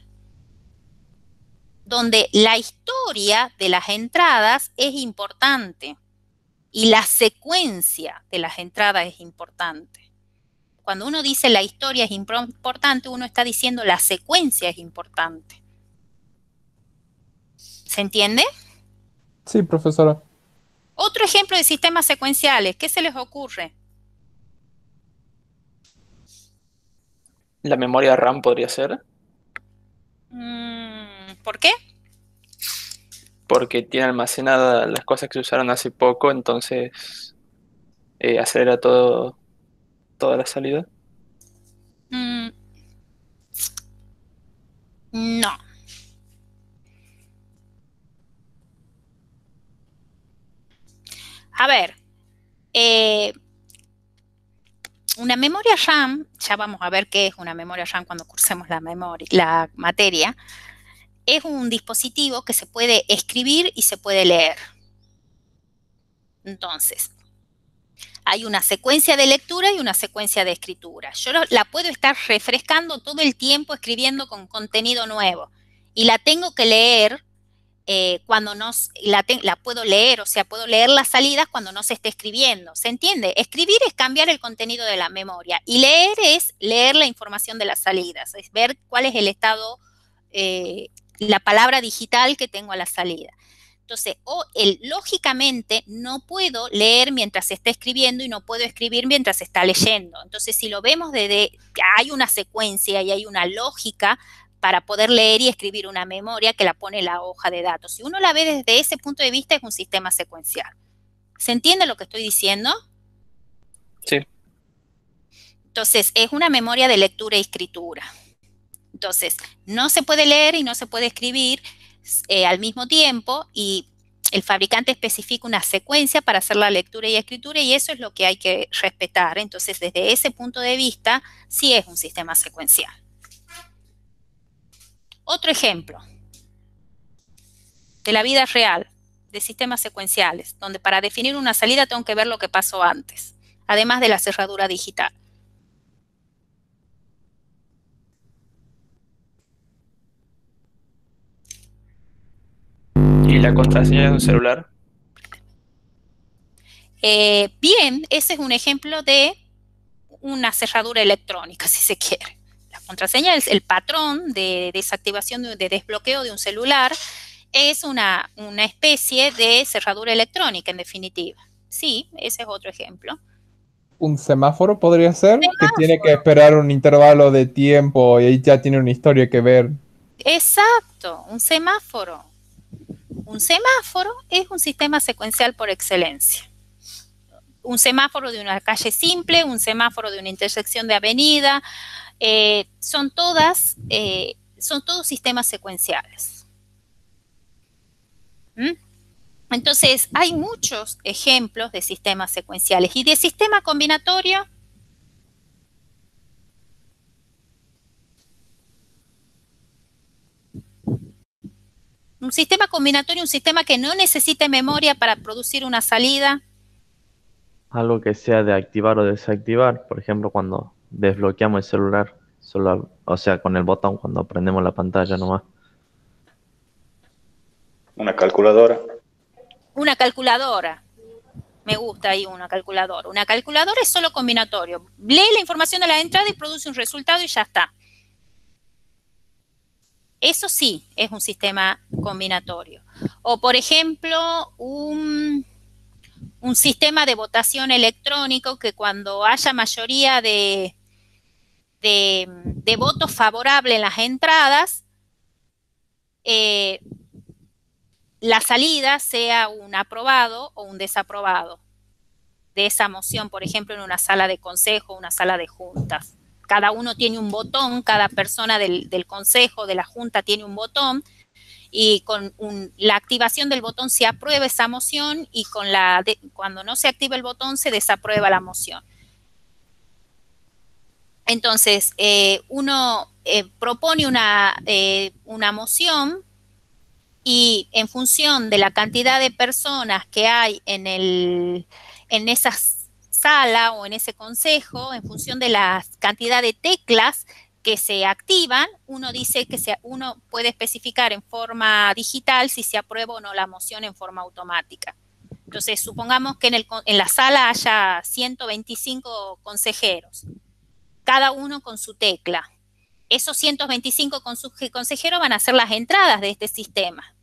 donde la historia de las entradas es importante y la secuencia de las entradas es importante. Cuando uno dice la historia es importante, uno está diciendo la secuencia es importante. ¿Se entiende? Sí, profesora. Otro ejemplo de sistemas secuenciales, ¿qué se les ocurre? La memoria RAM podría ser, ¿Por qué? porque tiene almacenadas las cosas que se usaron hace poco, entonces acelera toda la salida. A ver, una memoria RAM, ya vamos a ver qué es una memoria RAM cuando cursemos la materia, es un dispositivo que se puede escribir y se puede leer. Entonces, hay una secuencia de lectura y una secuencia de escritura. Yo la puedo estar refrescando todo el tiempo escribiendo con contenido nuevo y la tengo que leer cuando no la puedo leer, o sea, puedo leer las salidas cuando no se esté escribiendo. ¿Se entiende? Escribir es cambiar el contenido de la memoria y leer es leer la información de las salidas, es ver cuál es el estado, la palabra digital que tengo a la salida. Entonces, lógicamente no puedo leer mientras se está escribiendo y no puedo escribir mientras se está leyendo. Entonces, si lo vemos hay una secuencia y hay una lógica para poder leer y escribir una memoria que la pone la hoja de datos. Si uno la ve desde ese punto de vista, es un sistema secuencial. ¿Se entiende lo que estoy diciendo? Sí. Entonces, es una memoria de lectura y escritura. Entonces, no se puede leer y no se puede escribir al mismo tiempo y el fabricante especifica una secuencia para hacer la lectura y escritura y eso es lo que hay que respetar. Entonces, desde ese punto de vista, sí es un sistema secuencial. Otro ejemplo de la vida real, de sistemas secuenciales, donde para definir una salida tengo que ver lo que pasó antes, además de la cerradura digital. ¿Y la contraseña de un celular? Bien, ese es un ejemplo de una cerradura electrónica, si se quiere. La contraseña es el patrón de desactivación, de desbloqueo de un celular, es una especie de cerradura electrónica, en definitiva. Sí, ese es otro ejemplo. ¿Un semáforo podría ser? Que tiene que esperar un intervalo de tiempo y ahí ya tiene una historia que ver. Exacto, un semáforo. Un semáforo es un sistema secuencial por excelencia. Un semáforo de una calle simple, un semáforo de una intersección de avenida, son todos sistemas secuenciales. Entonces, hay muchos ejemplos de sistemas secuenciales. ¿Y de sistema combinatorio? Un sistema combinatorio, un sistema que no necesite memoria para producir una salida. Algo que sea de activar o desactivar, por ejemplo, cuando desbloqueamos el celular, o sea, con el botón cuando prendemos la pantalla nomás. Una calculadora. Una calculadora. Me gusta ahí una calculadora. Una calculadora es solo combinatorio. Lee la información de la entrada y produce un resultado y ya está. Eso sí es un sistema combinatorio. O, por ejemplo, un sistema de votación electrónico que cuando haya mayoría de votos favorables en las entradas, la salida sea un aprobado o un desaprobado de esa moción, por ejemplo, en una sala de consejo, una sala de juntas. Cada uno tiene un botón, cada persona del consejo, de la junta tiene un botón y con la activación del botón se aprueba esa moción y cuando no se activa el botón se desaprueba la moción. Entonces, uno propone una moción y en función de la cantidad de personas que hay en esa sala o en ese consejo, en función de la cantidad de teclas que se activan, uno dice que uno puede especificar en forma digital si se aprueba o no la moción en forma automática. Entonces, supongamos que en la sala haya 125 consejeros, cada uno con su tecla. Esos 125 consejeros van a ser las entradas de este sistema.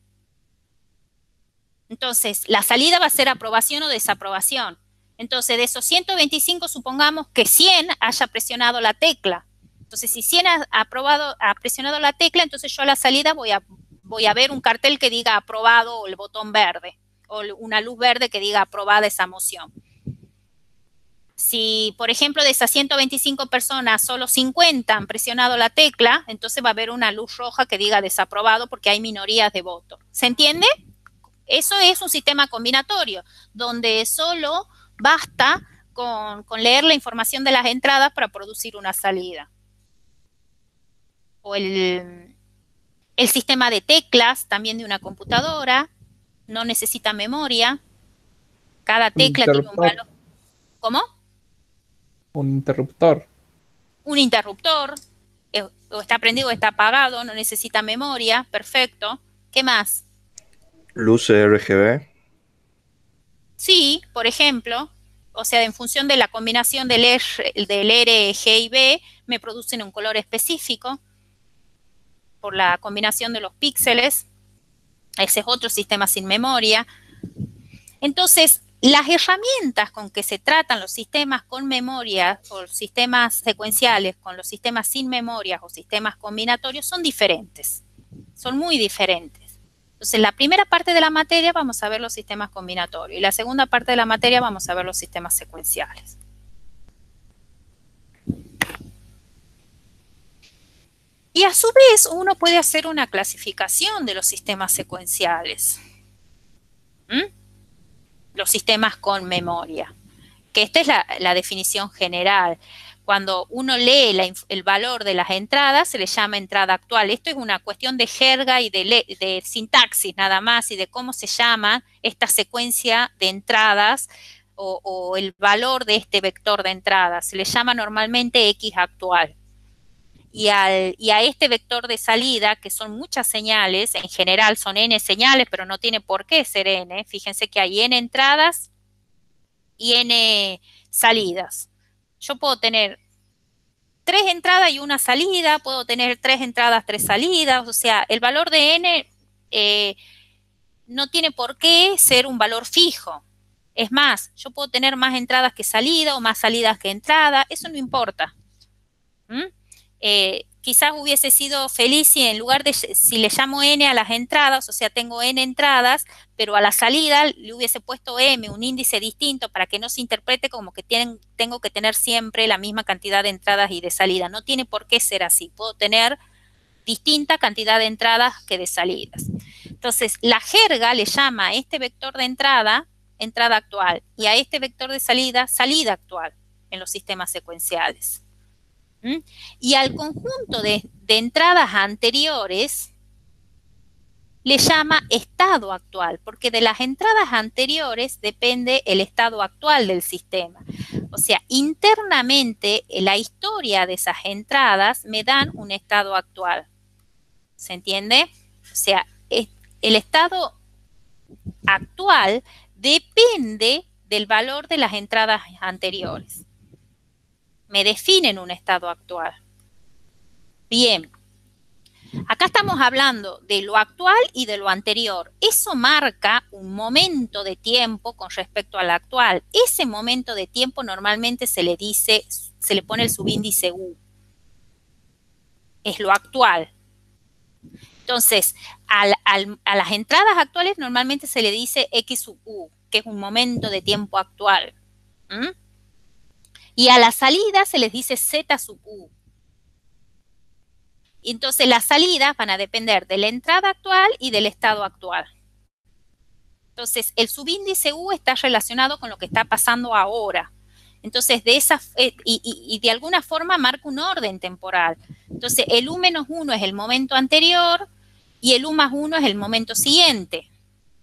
Entonces, la salida va a ser aprobación o desaprobación. Entonces, de esos 125, supongamos que 100 haya presionado la tecla. Entonces, si 100 ha presionado la tecla, entonces yo a la salida voy a ver un cartel que diga aprobado o el botón verde, o una luz verde que diga aprobada esa moción. Si, por ejemplo, de esas 125 personas, solo 50 han presionado la tecla, entonces va a haber una luz roja que diga desaprobado porque hay minorías de voto. ¿Se entiende? Eso es un sistema combinatorio, donde solo basta con leer la información de las entradas para producir una salida. O el sistema de teclas, también de una computadora, no necesita memoria. Cada tecla tiene un valor. ¿Cómo? Un interruptor. Un interruptor, o está prendido o está apagado, no necesita memoria, perfecto. ¿Qué más? Luces RGB. Sí, por ejemplo, o sea, en función de la combinación del R, G y B, me producen un color específico por la combinación de los píxeles. Ese es otro sistema sin memoria. Entonces, las herramientas con que se tratan los sistemas con memoria o sistemas secuenciales con los sistemas sin memoria o sistemas combinatorios son diferentes, son muy diferentes. Entonces, la primera parte de la materia vamos a ver los sistemas combinatorios y la segunda parte de la materia vamos a ver los sistemas secuenciales. Y a su vez, uno puede hacer una clasificación de los sistemas secuenciales. Los sistemas con memoria, que esta es la definición general. Cuando uno lee el valor de las entradas, se le llama entrada actual. Esto es una cuestión de jerga y de sintaxis nada más, y de cómo se llama esta secuencia de entradas o el valor de este vector de entradas. Se le llama normalmente X actual. Y a este vector de salida, que son muchas señales, en general son n señales, pero no tiene por qué ser n. Fíjense que hay n entradas y n salidas. Yo puedo tener 3 entradas y una salida, puedo tener 3 entradas, 3 salidas, o sea, el valor de n no tiene por qué ser un valor fijo. Es más, yo puedo tener más entradas que salida o más salidas que entrada, eso no importa. Quizás hubiese sido feliz si en lugar de, si le llamo n a las entradas, o sea, tengo n entradas, pero a la salida le hubiese puesto m, un índice distinto, para que no se interprete como que tengo que tener siempre la misma cantidad de entradas y de salida. No tiene por qué ser así. Puedo tener distinta cantidad de entradas que de salidas. Entonces, la jerga le llama a este vector de entrada actual, y a este vector de salida actual en los sistemas secuenciales. Y al conjunto de entradas anteriores le llama estado actual, porque de las entradas anteriores depende el estado actual del sistema. O sea, internamente la historia de esas entradas me dan un estado actual. ¿Se entiende? O sea, el estado actual depende del valor de las entradas anteriores. Me definen un estado actual. Bien, acá estamos hablando de lo actual y de lo anterior. Eso marca un momento de tiempo con respecto al actual. Ese momento de tiempo normalmente se le pone el subíndice U. Es lo actual. Entonces, a las entradas actuales normalmente se le dice X sub U, que es un momento de tiempo actual. Y a la salida se les dice Z sub U. Y entonces las salidas van a depender de la entrada actual y del estado actual. Entonces el subíndice U está relacionado con lo que está pasando ahora. Entonces de alguna forma marca un orden temporal. Entonces el U-1 es el momento anterior y el U+1 es el momento siguiente.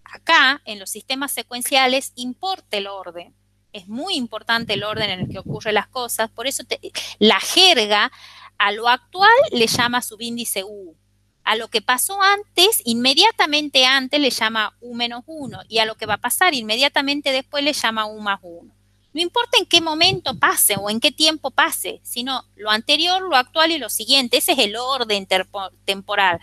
Acá en los sistemas secuenciales importa el orden. Es muy importante el orden en el que ocurren las cosas, por eso la jerga a lo actual le llama subíndice U. A lo que pasó antes, inmediatamente antes le llama U-1, y a lo que va a pasar inmediatamente después le llama U+1. No importa en qué momento pase o en qué tiempo pase, sino lo anterior, lo actual y lo siguiente. Ese es el orden temporal.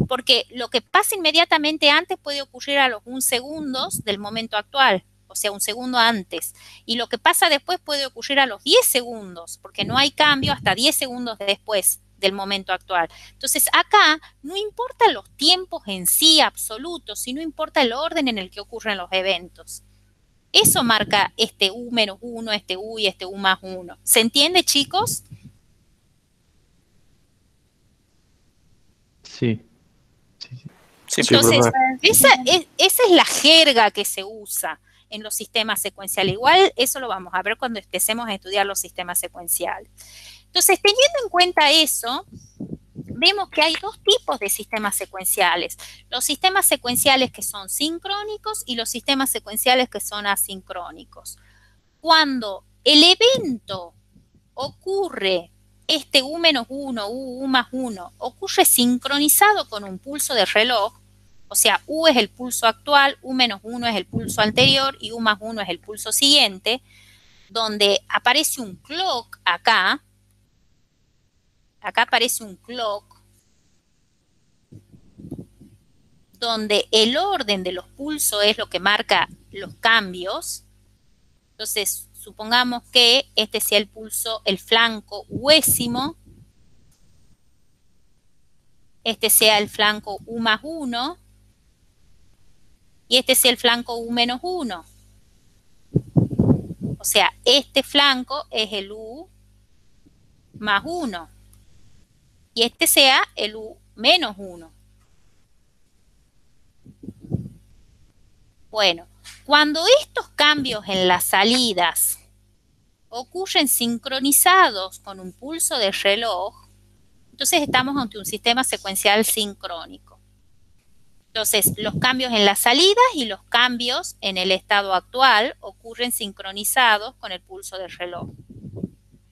Porque lo que pasa inmediatamente antes puede ocurrir a los 1 segundos del momento actual. O sea, 1 segundo antes. Y lo que pasa después puede ocurrir a los 10 segundos, porque no hay cambio hasta 10 segundos después del momento actual. Entonces, acá no importa los tiempos en sí absolutos, sino importa el orden en el que ocurren los eventos. Eso marca este U-1, este U y este U+1. ¿Se entiende, chicos? Sí. Entonces, esa es la jerga que se usa en los sistemas secuenciales. Igual eso lo vamos a ver cuando empecemos a estudiar los sistemas secuenciales. Entonces, teniendo en cuenta eso, vemos que hay dos tipos de sistemas secuenciales. Los sistemas secuenciales que son sincrónicos y los sistemas secuenciales que son asincrónicos. Cuando el evento ocurre, este U-1, U+1, ocurre sincronizado con un pulso de reloj, o sea, U es el pulso actual, U-1 es el pulso anterior y U+1 es el pulso siguiente, donde aparece un clock acá aparece un clock, donde el orden de los pulsos es lo que marca los cambios. Entonces, supongamos que este sea el pulso, el flanco U-ésimo, este sea el flanco U+1, y este sea el flanco U-1. O sea, este flanco es el U+1. Y este sea el U-1. Bueno, cuando estos cambios en las salidas ocurren sincronizados con un pulso de reloj, entonces estamos ante un sistema secuencial sincrónico. Entonces, los cambios en las salidas y los cambios en el estado actual ocurren sincronizados con el pulso del reloj.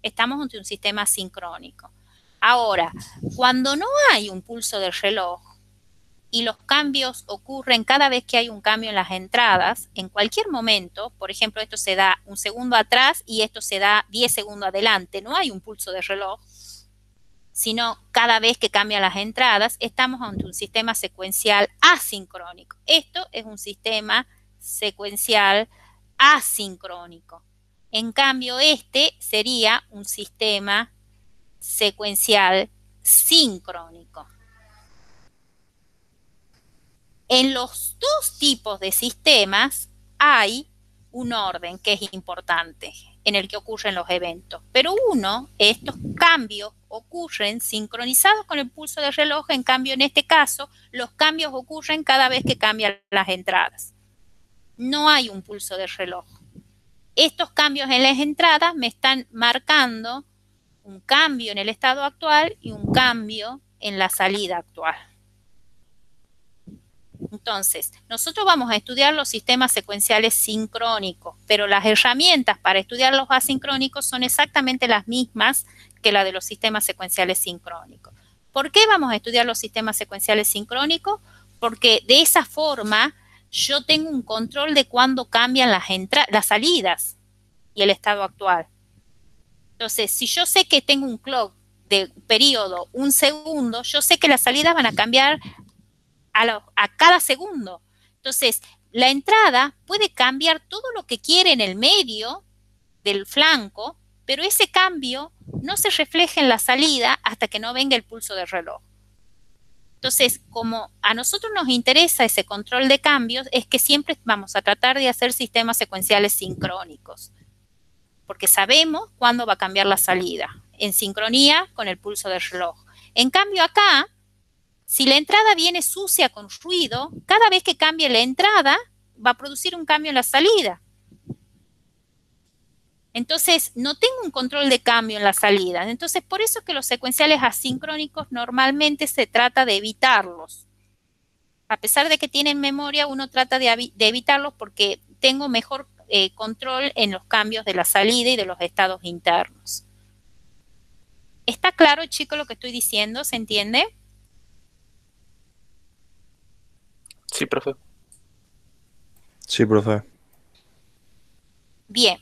Estamos ante un sistema sincrónico. Ahora, cuando no hay un pulso del reloj y los cambios ocurren cada vez que hay un cambio en las entradas, en cualquier momento, por ejemplo, esto se da un segundo atrás y esto se da 10 segundos adelante, no hay un pulso de reloj, sino cada vez que cambian las entradas, estamos ante un sistema secuencial asincrónico. Esto es un sistema secuencial asincrónico. En cambio, este sería un sistema secuencial sincrónico. En los dos tipos de sistemas hay un orden que es importante en el que ocurren los eventos, pero estos cambios ocurren sincronizados con el pulso del reloj, en cambio en este caso los cambios ocurren cada vez que cambian las entradas. No hay un pulso del reloj. Estos cambios en las entradas me están marcando un cambio en el estado actual y un cambio en la salida actual. Entonces, nosotros vamos a estudiar los sistemas secuenciales sincrónicos, pero las herramientas para estudiar los asincrónicos son exactamente las mismas que la de los sistemas secuenciales sincrónicos. ¿Por qué vamos a estudiar los sistemas secuenciales sincrónicos? Porque de esa forma yo tengo un control de cuándo cambian las salidas y el estado actual. Entonces, si yo sé que tengo un clock de periodo 1 segundo, yo sé que las salidas van a cambiar a cada segundo. Entonces, la entrada puede cambiar todo lo que quiere en el medio del flanco, pero ese cambio no se refleja en la salida hasta que no venga el pulso del reloj. Entonces, como a nosotros nos interesa ese control de cambios, es que siempre vamos a tratar de hacer sistemas secuenciales sincrónicos, porque sabemos cuándo va a cambiar la salida, en sincronía con el pulso del reloj. En cambio acá, si la entrada viene sucia con ruido, cada vez que cambie la entrada, va a producir un cambio en la salida. Entonces, no tengo un control de cambio en la salida. Entonces, por eso es que los secuenciales asincrónicos normalmente se trata de evitarlos. A pesar de que tienen memoria, uno trata de evitarlos porque tengo mejor control en los cambios de la salida y de los estados internos. ¿Está claro, chicos, lo que estoy diciendo? ¿Se entiende? Sí, profe. Sí, profe. Bien.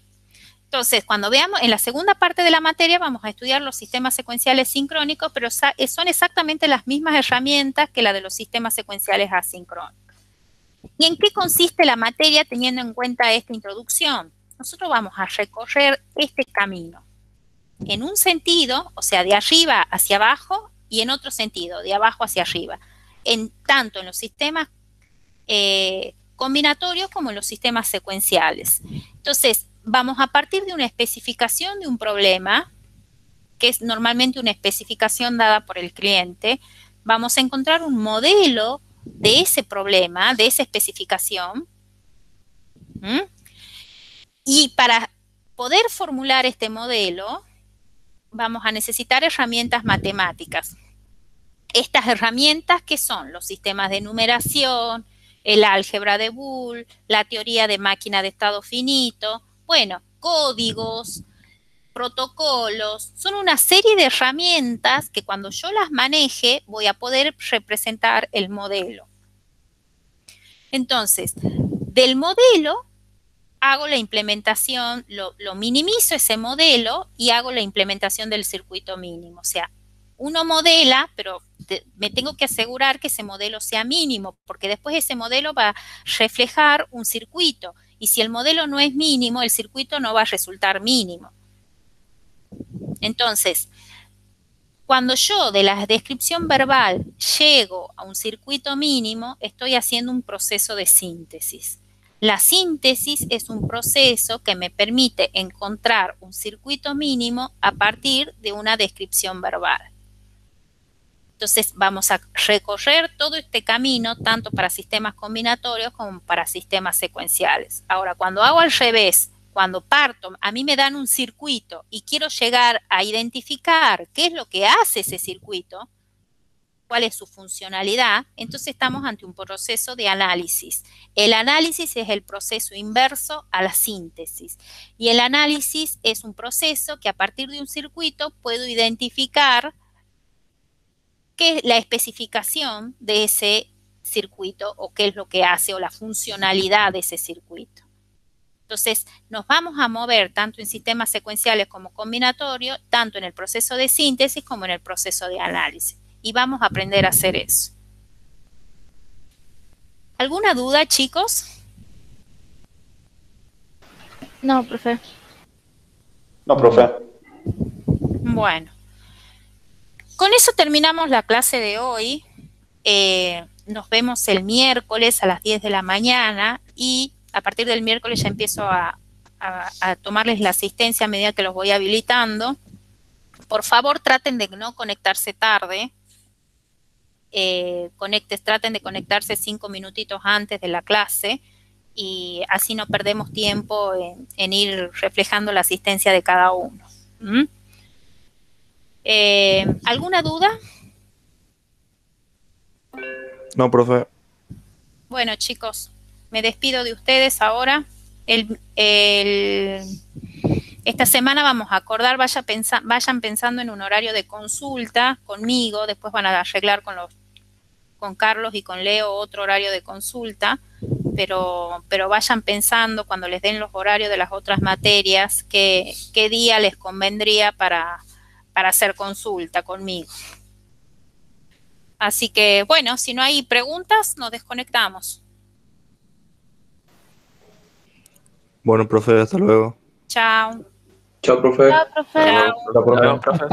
Entonces, cuando veamos en la segunda parte de la materia vamos a estudiar los sistemas secuenciales sincrónicos, pero son exactamente las mismas herramientas que la de los sistemas secuenciales asincrónicos. ¿Y en qué consiste la materia teniendo en cuenta esta introducción? Nosotros vamos a recorrer este camino. En un sentido, o sea, de arriba hacia abajo, y en otro sentido, de abajo hacia arriba. Tanto en los sistemas combinatorios como en los sistemas secuenciales. Entonces, vamos a partir de una especificación de un problema, que es normalmente una especificación dada por el cliente. Vamos a encontrar un modelo de ese problema, de esa especificación. Y para poder formular este modelo, vamos a necesitar herramientas matemáticas. Estas herramientas, ¿qué son? Los sistemas de numeración, el álgebra de Boole, la teoría de máquina de estado finito, bueno, códigos, protocolos, son una serie de herramientas que cuando yo las maneje voy a poder representar el modelo. Entonces, del modelo hago la implementación, lo minimizo ese modelo y hago la implementación del circuito mínimo. O sea, uno modela, pero me tengo que asegurar que ese modelo sea mínimo, porque después ese modelo va a reflejar un circuito. Y si el modelo no es mínimo, el circuito no va a resultar mínimo. Entonces, cuando yo de la descripción verbal llego a un circuito mínimo, estoy haciendo un proceso de síntesis. La síntesis es un proceso que me permite encontrar un circuito mínimo a partir de una descripción verbal. Entonces vamos a recorrer todo este camino tanto para sistemas combinatorios como para sistemas secuenciales. Ahora, cuando hago al revés, cuando parto, a mí me dan un circuito y quiero llegar a identificar qué es lo que hace ese circuito, cuál es su funcionalidad, entonces estamos ante un proceso de análisis. El análisis es el proceso inverso a la síntesis. Y el análisis es un proceso que a partir de un circuito puedo identificar qué es la especificación de ese circuito o qué es lo que hace o la funcionalidad de ese circuito. Entonces, nos vamos a mover tanto en sistemas secuenciales como combinatorios, tanto en el proceso de síntesis como en el proceso de análisis. Y vamos a aprender a hacer eso. ¿Alguna duda, chicos? No, profe. No, profe. Bueno. Con eso terminamos la clase de hoy. Nos vemos el miércoles a las 10 de la mañana y a partir del miércoles ya empiezo a tomarles la asistencia a medida que los voy habilitando. Por favor, traten de no conectarse tarde. Traten de conectarse 5 minutitos antes de la clase y así no perdemos tiempo en ir reflejando la asistencia de cada uno. ¿Alguna duda? No, profe. Bueno, chicos, me despido de ustedes ahora. Esta semana vamos a acordar, vayan pensando en un horario de consulta conmigo, después van a arreglar con Carlos y con Leo otro horario de consulta, pero vayan pensando cuando les den los horarios de las otras materias, qué día les convendría para hacer consulta conmigo. Así que, bueno, si no hay preguntas, nos desconectamos. Bueno, profe, hasta luego. Chao. Chao, profe. Chao, profe. Chao. Hasta luego, profe. Profe.